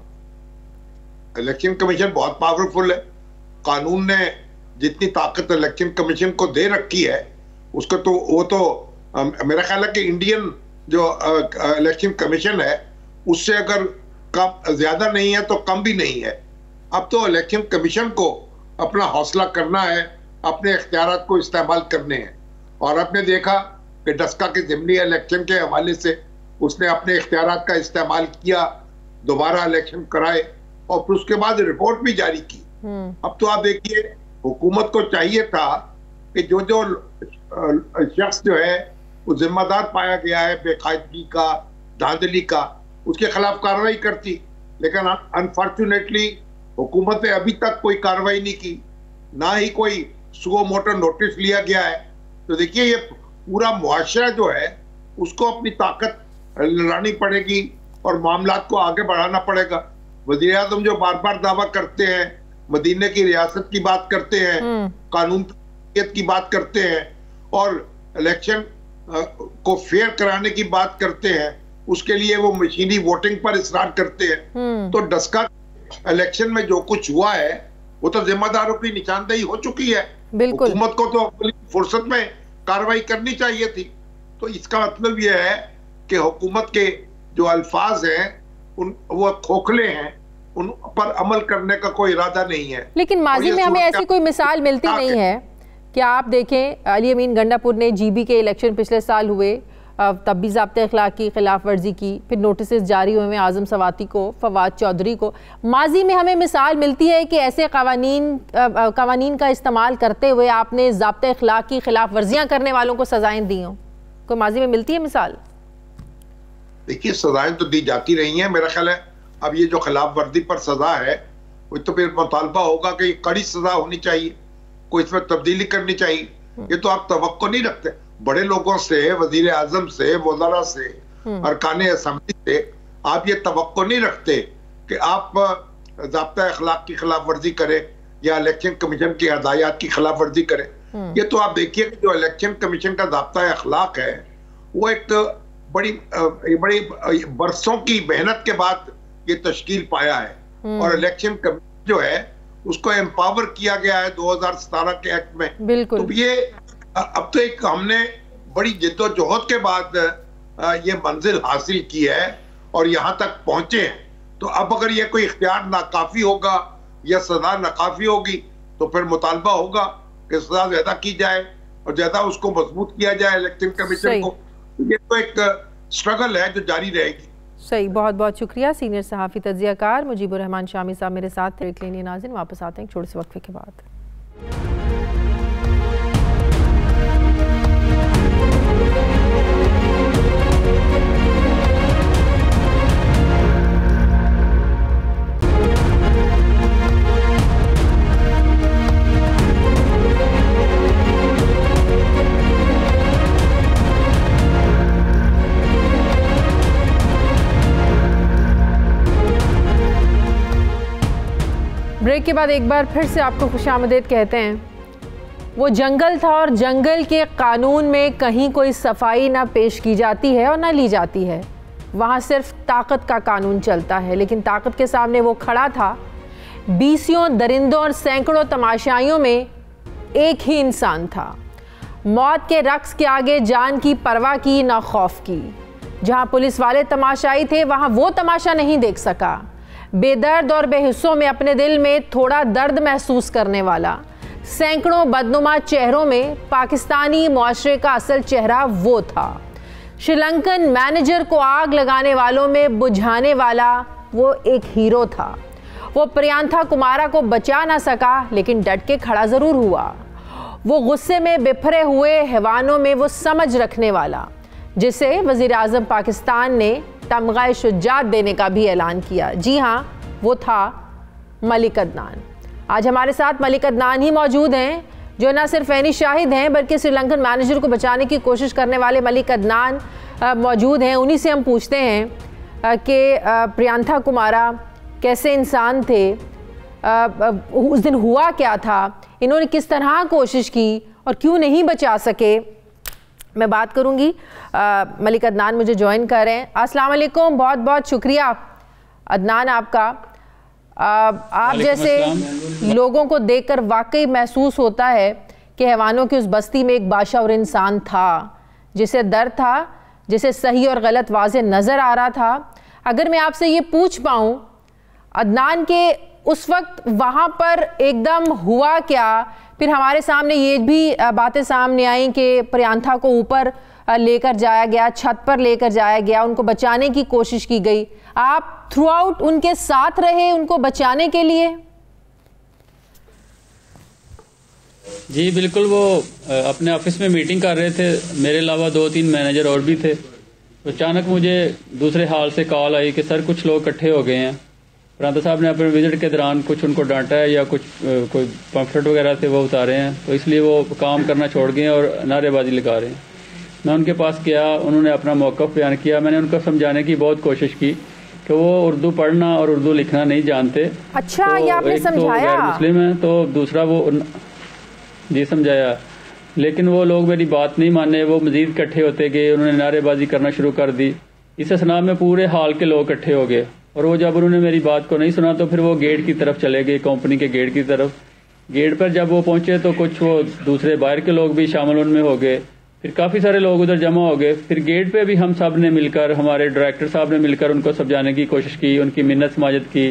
इलेक्शन कमीशन बहुत पावरफुल है। कानून ने जितनी ताकत इलेक्शन कमीशन को दे रखी है उसको तो वो तो मेरा ख्याल है कि इंडियन जो इलेक्शन कमीशन है उससे अगर कम ज्यादा नहीं है तो कम भी नहीं है। अब तो इलेक्शन कमीशन को अपना हौसला करना है, अपने इख्तियारात को इस्तेमाल करने हैं। और आपने देखा कि डस्का के ज़िमनी इलेक्शन के हवाले से उसने अपने इख्तियारात का इस्तेमाल किया, दोबारा इलेक्शन कराए और फिर उसके बाद रिपोर्ट भी जारी की। अब तो आप देखिए हुकूमत को चाहिए था कि जो जो शख्स जो है वो जिम्मेदार पाया गया है बेकायदगी का, धांधली का, उसके खिलाफ कार्रवाई करती, लेकिन अनफॉर्चुनेटली हुकूमत ने अभी तक कोई कार्रवाई नहीं की, ना ही कोई सुओ मोटो नोटिस लिया गया है। तो देखिए ये पूरा मुआशरा जो है उसको अपनी ताकत लड़ानी पड़ेगी और मामलात को आगे बढ़ाना पड़ेगा। वज़ीर आज़म जो बार बार दावा करते हैं, मदीने की रियासत की बात करते हैं, कानून की बात करते हैं और इलेक्शन को फेयर कराने की बात करते हैं, उसके लिए वो मशीनी वोटिंग पर इसरार करते हैं। तो डस्का इलेक्शन में जो कुछ हुआ है वो तो जिम्मेदारों की निशानदेही हो चुकी है। बिल्कुल, हुकूमत को तो फुर्सत में कार्रवाई करनी चाहिए थी। तो इसका मतलब यह है कि हुकूमत के जो अल्फाज हैं वो खोखले हैं, उन पर अमल करने का कोई इरादा नहीं है। लेकिन माजी में हमें ऐसी कोई मिसाल मिलती नहीं है। क्या आप देखें अली अमीन गंडापुर ने जीबी के इलेक्शन पिछले साल हुए, तब भी ज़ाब्ते अखलाक की खिलाफ वर्जी की, फिर नोटिस जारी हुए हैं आज़म सवाती को, फवाद चौधरी को। माजी में हमें मिसाल मिलती है कि ऐसे कवानीन का इस्तेमाल करते हुए आपने ज़ाब्ते अखलाक की खिलाफ वर्जियाँ करने वालों को सजाएं दी हों? कोई माजी में मिलती है मिसाल? देखिए सजाएं तो दी जाती रही हैं। मेरा ख्याल है अब ये जो खिलाफ वर्जी पर सजा है वो तो फिर मुतालबा होगा कि कड़ी सजा होनी चाहिए, कोई इसमें तब्दीली करनी चाहिए। ये तो आप तवक्को नहीं रखते बड़े लोगों से, वजीर आजम से, वज़रा से, अरकाने असम्बली से आप ये तवक्को नहीं रखते कि आप ज़ाब्ता अखलाक की खिलाफ वर्जी करें या इलेक्शन कमीशन की हदायत की खिलाफ वर्जी करें। ये तो आप देखिए कि जो इलेक्शन कमीशन का ज़ाब्ता अखलाक है वो एक बड़ी बरसों की मेहनत के बाद ये तश्कील पाया है और इलेक्शन कमीशन जो है उसको एम्पावर किया गया है 2017 के एक्ट में। बिल्कुल। तो ये अब तो एक हमने बड़ी जिद्दोजहद के बाद ये मंजिल हासिल की है और यहाँ तक पहुंचे हैं। तो अब अगर ये कोई इख्तियार नाकाफी होगा या सजा नाकाफी होगी तो फिर मुतालबा होगा कि सजा ज्यादा की जाए और ज्यादा उसको मजबूत किया जाए इलेक्शन कमीशन को। ये तो एक स्ट्रगल है जो जारी रहेगी। सही, बहुत बहुत शुक्रिया। सीनियर सहाफ़ी तज्ज़ियाकार मुजीबुर रहमान शामी साहब मेरे साथ थे। एक लेनिए नाज़रीन, वापस आते हैं छोटे से वक्फे के बाद। ब्रेक के बाद एक बार फिर से आपको खुशामदीद कहते हैं। वो जंगल था और जंगल के कानून में कहीं कोई सफाई ना पेश की जाती है और ना ली जाती है। वहाँ सिर्फ ताकत का कानून चलता है, लेकिन ताकत के सामने वो खड़ा था। बीसियों दरिंदों और सैकड़ों तमाशाइयों में एक ही इंसान था। मौत के रक्स के आगे जान की परवाह की ना खौफ की। जहाँ पुलिस वाले तमाशाई थे वहाँ वो तमाशा नहीं देख सका। बेदर्द और बेहिस्सों में अपने दिल में थोड़ा दर्द महसूस करने वाला, सैकड़ों बदनुमा चेहरों में पाकिस्तानी मुआशरे का असल चेहरा वो था। श्रीलंकन मैनेजर को आग लगाने वालों में बुझाने वाला वो एक हीरो था। वो प्रियांथा कुमारा को बचा ना सका, लेकिन डट के खड़ा ज़रूर हुआ। वो गुस्से में बिफरे हुए हैवानों में वो समझ रखने वाला, जिसे वज़ीर आज़म पाकिस्तान ने तमग़ा शुजात देने का भी ऐलान किया। जी हाँ, वो था मलिक अदनान। आज हमारे साथ मलिक अदनान ही मौजूद हैं, जो न सिर्फ ऐनी शाहिद हैं बल्कि श्रीलंकन मैनेजर को बचाने की कोशिश करने वाले मलिक अदनान मौजूद हैं। उन्हीं से हम पूछते हैं कि प्रियंका कुमारा कैसे इंसान थे, उस दिन हुआ क्या था, इन्होंने किस तरह कोशिश की और क्यों नहीं बचा सके, मैं बात करूंगी। मलिक अदनान मुझे ज्वाइन कर रहे हैं। अस्सलाम वालेकुम, बहुत बहुत शुक्रिया अदनान आपका। आप जैसे लोगों को देखकर वाकई महसूस होता है कि हैवानों की उस बस्ती में एक बाशऊर इंसान था, जिसे दर्द था, जिसे सही और गलत वाज़े नज़र आ रहा था। अगर मैं आपसे ये पूछ पाऊँ अदनान के उस वक्त वहाँ पर एकदम हुआ क्या, फिर हमारे सामने ये भी बातें सामने आई कि प्रियंका को ऊपर लेकर जाया गया, छत पर लेकर जाया गया, उनको बचाने की कोशिश की गई। आप थ्रू आउट उनके साथ रहे उनको बचाने के लिए? जी बिल्कुल, वो अपने ऑफिस में मीटिंग कर रहे थे, मेरे अलावा 2-3 मैनेजर और भी थे। तो अचानक मुझे दूसरे हाल से कॉल आई कि सर कुछ लोग इकट्ठे हो गए हैं। प्रियंका साहब ने अपने विजिट के दौरान कुछ उनको डांटा है या कुछ कोई पम्फलेट वगैरह थे वो उतारे हैं, तो इसलिए वो काम करना छोड़ गए हैं और नारेबाजी लगा रहे हैं। मैं उनके पास गया, उन्होंने अपना मौक़िफ़ बयान किया। मैंने उनको समझाने की बहुत कोशिश की कि वो उर्दू पढ़ना और उर्दू लिखना नहीं जानते। अच्छा, तो ये आपने समझाया? तो मुस्लिम है, तो दूसरा वो जी समझाया, लेकिन वो लोग मेरी बात नहीं माने। वो मजीद इकट्ठे होते गए, उन्होंने नारेबाजी करना शुरू कर दी। इस असना में पूरे हाल के लोग इकट्ठे हो गए और वो जब उन्होंने मेरी बात को नहीं सुना तो फिर वो गेट की तरफ चले गए, कंपनी के गेट की तरफ। गेट पर जब वो पहुंचे तो कुछ वो दूसरे बाहर के लोग भी शामिल उनमें हो गए, फिर काफ़ी सारे लोग उधर जमा हो गए। फिर गेट पे भी हम सब ने मिलकर, हमारे डायरेक्टर साहब ने मिलकर उनको समझाने की कोशिश की, उनकी मिन्नत समाजत की।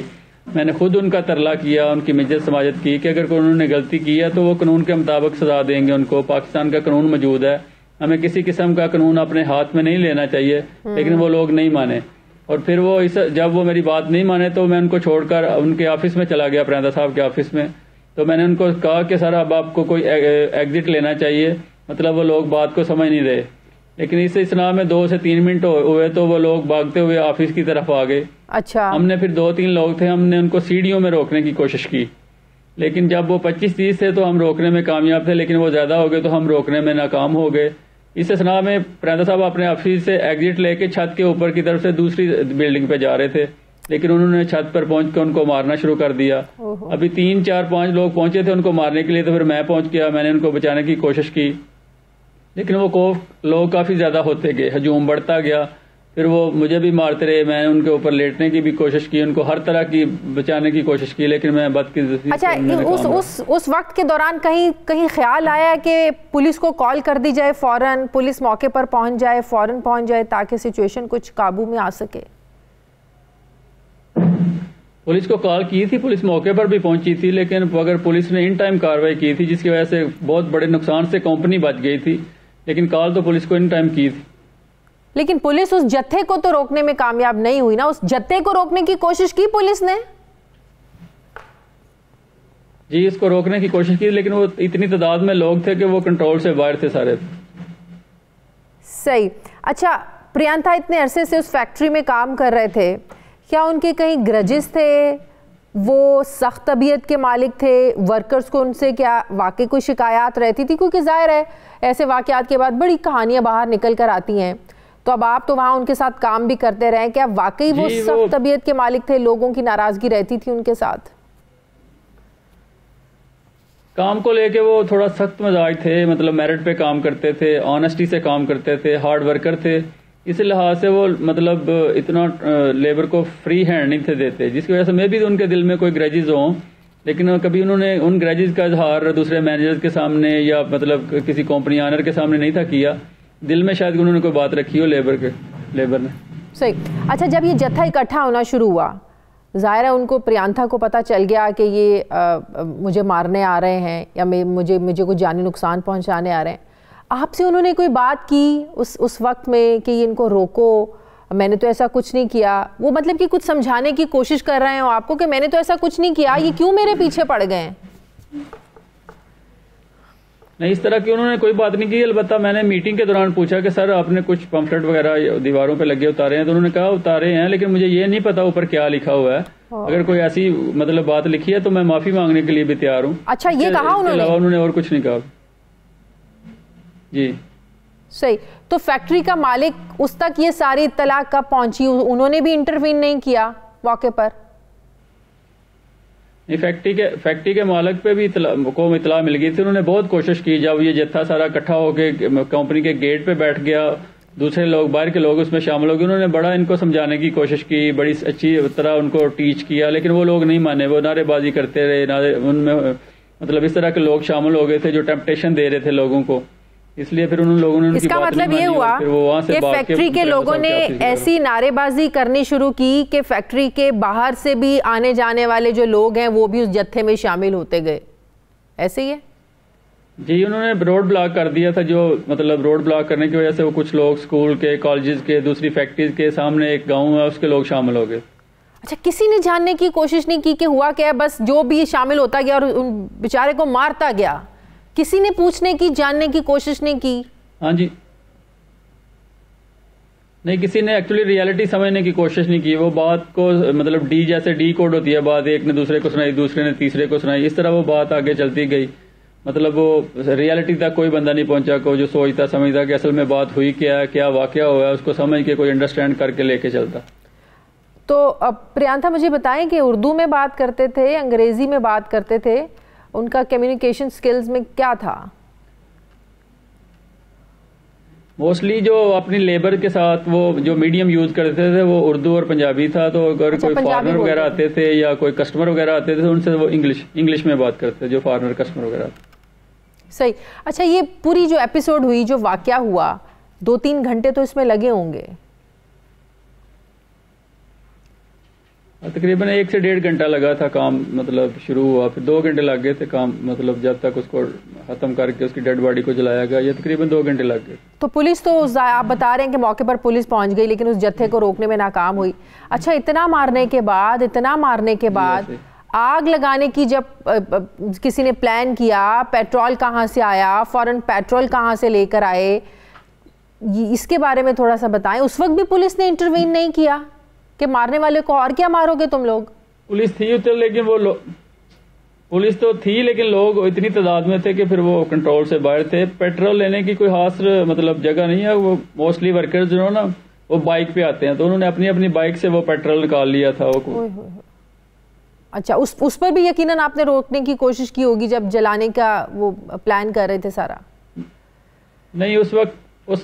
मैंने खुद उनका तरला किया, उनकी मिन्नत समाजत की कि अगर कोई उन्होंने गलती की है तो वो कानून के मुताबिक सजा देंगे उनको। पाकिस्तान का कानून मौजूद है, हमें किसी किस्म का कानून अपने हाथ में नहीं लेना चाहिए, लेकिन वो लोग नहीं माने। और फिर वो जब वो मेरी बात नहीं माने तो मैं उनको छोड़कर उनके ऑफिस में चला गया, प्रियंका साहब के ऑफिस में। तो मैंने उनको कहा कि सर अब आपको कोई एग्जिट लेना चाहिए, मतलब वो लोग बात को समझ नहीं रहे। लेकिन इस इस्ना में 2 से 3 मिनट हुए तो वो लोग भागते हुए ऑफिस की तरफ आ गए। अच्छा। हमने फिर 2-3 लोग थे, हमने उनको सीढ़ियों में रोकने की कोशिश की, लेकिन जब वो 25-30 थे तो हम रोकने में कामयाब थे, लेकिन वो ज्यादा हो गए तो हम रोकने में नाकाम हो गए। इस असना में प्रियंका साहब अपने ऑफिस से एग्जिट लेके छत के ऊपर की तरफ से दूसरी बिल्डिंग पे जा रहे थे, लेकिन उन्होंने छत पर पहुंच कर उनको मारना शुरू कर दिया। अभी 3-4-5 लोग पहुंचे थे उनको मारने के लिए, तो फिर मैं पहुंच गया, मैंने उनको बचाने की कोशिश की, लेकिन वो लोग काफी ज्यादा होते गए, हजूम बढ़ता गया। फिर वो मुझे भी मारते रहे, मैंने उनके ऊपर लेटने की भी कोशिश की, उनको हर तरह की बचाने की कोशिश की, लेकिन मैं बदकिस्मती। अच्छा, उस वक्त के दौरान कहीं ख्याल आया कि पुलिस को कॉल कर दी जाए, फौरन पुलिस मौके पर पहुंच जाए, फौरन पहुंच जाए ताकि सिचुएशन कुछ काबू में आ सके? पुलिस को कॉल की थी, पुलिस मौके पर भी पहुंची थी, लेकिन अगर पुलिस ने इन टाइम कार्रवाई की थी जिसकी वजह से बहुत बड़े नुकसान से कंपनी बच गई थी, लेकिन कॉल तो पुलिस को इन टाइम की थी। लेकिन पुलिस उस जत्थे को तो रोकने में कामयाब नहीं हुई ना? उस जत्थे को रोकने की कोशिश की पुलिस ने? जी, इसको रोकने की कोशिश की, लेकिन वो इतनी तादाद में लोग थे कि वो कंट्रोल से बाहर थे सारे। सही। अच्छा, प्रियंका इतने अरसे से उस फैक्ट्री में काम कर रहे थे, क्या उनके कहीं ग्रजेस थे? वो सख्त तबीयत के मालिक थे? वर्कर्स को उनसे क्या वाकई कोई शिकायत रहती थी? क्योंकि जाहिर है ऐसे वाकयात के बाद बड़ी कहानियां बाहर निकल कर आती हैं। तो अब आप तो वहाँ उनके साथ काम भी करते रहे, क्या वाकई वो सख्त तबीयत के मालिक थे? लोगों की नाराजगी रहती थी उनके साथ? काम को लेके वो थोड़ा सख्त मिजाज थे, मतलब मेरिट पे काम करते थे, ऑनेस्टी से काम करते थे, हार्ड वर्कर थे। इस लिहाज से वो मतलब इतना लेबर को फ्री हैंड नहीं थे देते, जिसकी वजह से मे भी उनके दिल में कोई ग्रजेस हों, लेकिन कभी उन्होंने उन ग्रजेस का इजहार दूसरे मैनेजर के सामने या मतलब किसी कंपनी ऑनर के सामने नहीं था किया। दिल में शायद उन्होंने कोई बात रखी हो लेबर ने। सही। अच्छा, जब ये जत्था इकट्ठा होना शुरू हुआ, ज़ाहिर है उनको प्रियंका को पता चल गया कि ये मुझे मारने आ रहे हैं या मुझे कोई जानी नुकसान पहुंचाने आ रहे हैं। आपसे उन्होंने कोई बात की उस वक्त में कि इनको रोको, मैंने तो ऐसा कुछ नहीं किया? वो मतलब कि कुछ समझाने की कोशिश कर रहे हो आपको कि मैंने तो ऐसा कुछ नहीं किया, ये क्यों मेरे पीछे पड़ गए हैं? नहीं, इस तरह की उन्होंने कोई बात नहीं की। अलबत्ता मैंने मीटिंग के दौरान पूछा कि सर आपने कुछ पम्फलेट वगैरह दीवारों पे लगे उतारे हैं? तो उन्होंने कहा उतारे हैं, लेकिन मुझे ये नहीं पता ऊपर क्या लिखा हुआ है। अगर कोई ऐसी मतलब बात लिखी है तो मैं माफी मांगने के लिए भी तैयार हूँ। अच्छा, ये कहा उन्होंने? उन्होंने और कुछ नहीं कहा। जी सही। तो फैक्ट्री का मालिक उस तक ये सारी इत्तला कब पहुंची? उन्होंने भी इंटरवीन नहीं किया मौके पर? नहीं, फैक्ट्री के मालिक पे भी इतला मिल गई थी। उन्होंने बहुत कोशिश की। जब ये जत्था सारा इकट्ठा होकर कंपनी के गेट पे बैठ गया, दूसरे लोग, बाहर के लोग उसमें शामिल हो गए, उन्होंने बड़ा इनको समझाने की कोशिश की, बड़ी अच्छी तरह उनको टीच किया, लेकिन वो लोग नहीं माने। वो नारेबाजी करते रहे। उनमें मतलब इस तरह के लोग शामिल हो गए थे जो टेम्पटेशन दे रहे थे लोगों को। इसलिए फिर उन लोगों ने इसका मतलब ये हुआ कि फैक्ट्री के लोगों ने ऐसी नारेबाजी करनी शुरू की कि फैक्ट्री के बाहर से भी आने जाने वाले जो लोग हैं वो भी उस जत्थे में शामिल होते गए। ऐसे ही है जी। उन्होंने रोड ब्लॉक कर दिया था। जो मतलब रोड ब्लॉक करने की वजह से वो कुछ लोग स्कूल के, कॉलेजेस के, दूसरी फैक्ट्रीज के सामने एक गांव है उसके लोग शामिल हो गए। अच्छा, किसी ने जानने की कोशिश नहीं की कि हुआ क्या है? बस जो भी शामिल होता गया और उन बेचारे को मारता गया। किसी ने पूछने की, जानने की कोशिश नहीं की? हाँ जी, नहीं, किसी ने एक्चुअली रियलिटी समझने की कोशिश नहीं की। वो बात को मतलब जैसे डी कोड होती है बात, एक ने दूसरे को सुनाई, दूसरे ने तीसरे को सुनाई, इस तरह वो बात आगे चलती गई। मतलब वो रियलिटी तक कोई बंदा नहीं पहुंचा को जो सोचता समझता कि असल में बात हुई क्या है, क्या वाकया हुआ है, उसको समझ के कोई अंडरस्टैंड करके लेके चलता। तो अब प्रियंथा मुझे बताएं कि उर्दू में बात करते थे, अंग्रेजी में बात करते थे, उनका कम्युनिकेशन स्किल्स में क्या था? मोस्टली जो अपनी लेबर के साथ वो जो मीडियम यूज करते थे वो उर्दू और पंजाबी था। तो अगर कोई फॉरेनर वगैरह आते थे या कोई कस्टमर वगैरह आते थे उनसे वो इंग्लिश में बात करते थे, जो फॉरेनर कस्टमर वगैरह। सही। अच्छा, ये पूरी जो एपिसोड हुई, जो वाकया हुआ, 2-3 घंटे तो इसमें लगे होंगे? तकरीबन 1 से 1.5 घंटा लगा था काम, मतलब शुरू हुआ, फिर 2 घंटे लग गए थे काम, मतलब जब तक उसको खत्म करके उसकी डेड बॉडी को जलाया गया, ये तकरीबन 2 घंटे लग गए। तो पुलिस तो आप बता रहे हैं कि मौके पर पुलिस पहुंच गई लेकिन उस जत्थे को रोकने में नाकाम हुई। अच्छा, इतना मारने के बाद आग लगाने की जब किसी ने प्लान किया, पेट्रोल कहाँ से आया, फौरन पेट्रोल कहाँ से लेकर आए, इसके बारे में थोड़ा सा बताएं। उस वक्त भी पुलिस ने इंटरवीन नहीं किया कि मारने वाले को और क्या मारोगे तुम लोग? पुलिस थी उधर, लेकिन वो पुलिस तो थी लेकिन लोग इतनी तादाद में थे कि फिर वो कंट्रोल से बाहर थे। पेट्रोल लेने की कोई खास मतलब जगह नहीं है। वो मोस्टली वर्कर्स जो ना वो बाइक पे आते हैं, तो उन्होंने अपनी अपनी बाइक से वो पेट्रोल निकाल लिया था वो। अच्छा, उस पर भी यकीनन आपने रोकने की कोशिश की होगी जब जलाने का वो प्लान कर रहे थे सारा? नहीं, उस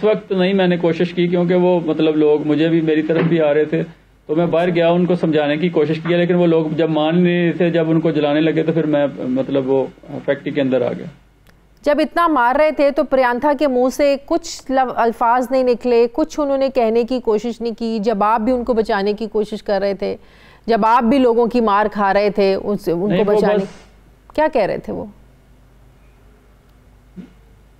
वक्त नहीं मैंने कोशिश की, क्योंकि वो मतलब लोग मुझे भी मेरी तरफ भी आ रहे थे, तो मैं बाहर गया, उनको समझाने की कोशिश किया, लेकिन वो लोग जब मान नहीं रहे थे, जब उनको जलाने लगे तो फिर मैं मतलब वो फैक्ट्री के अंदर आ गया। जब इतना मार रहे थे तो प्रियंथा के मुंह से कुछ अल्फाज नहीं निकले, कुछ उन्होंने कहने की कोशिश नहीं की, जब आप भी उनको बचाने की कोशिश कर रहे थे, जब आप भी लोगों की मार खा रहे थे उनको बचाने, क्या कह रहे थे वो?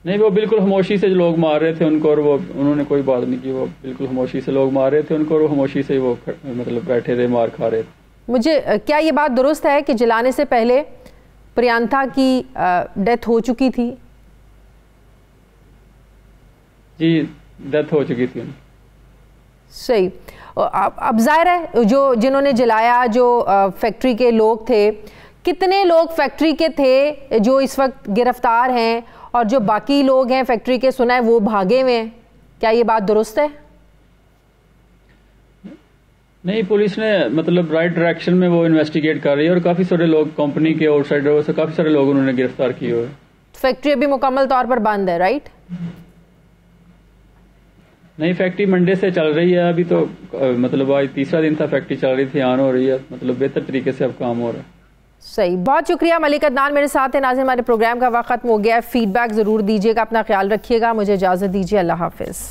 नहीं, वो बिल्कुल खामोशी से लोग मार रहे थे उनको, और वो उन्होंने कोई बात नहीं की। वो बिल्कुल खामोशी से लोग मार रहे थे उनको, और वो खामोशी से वो मतलब बैठे थे, मार खा रहे थे। मुझे क्या ये बात दुरुस्त है कि जलाने से पहले प्रियंथा की डेथ हो चुकी थी? जी, डेथ हो चुकी थी। सही। अब जाहिर है जिन्होंने जलाया, जो फैक्ट्री के लोग थे, कितने लोग फैक्ट्री के थे जो इस वक्त गिरफ्तार हैं, और जो बाकी लोग हैं फैक्ट्री के सुना है वो भागे हुए हैं? क्या ये बात दुरुस्त है? नहीं, पुलिस ने मतलब राइट डायरेक्शन में वो इन्वेस्टिगेट कर रही है, और काफी सारे लोग कंपनी के आउटसाइडर से काफी सारे लोग उन्होंने गिरफ्तार किए हुए। फैक्ट्री अभी मुकम्मल तौर पर बंद है, राइट? नहीं, फैक्ट्री मंडे से चल रही है अभी, तो मतलब आज 3रा दिन था फैक्ट्री चल रही थी, ऑन हो रही है, मतलब बेहतर तरीके से अब काम हो रहा है। सही, बहुत शुक्रिया। मलिक अदनान मेरे साथ है। नाज़रीन, हमारे प्रोग्राम का वक्त खत्म हो गया है। फीडबैक ज़रूर दीजिएगा, अपना ख्याल रखिएगा। मुझे इजाज़त दीजिए, अल्लाह हाफिज़।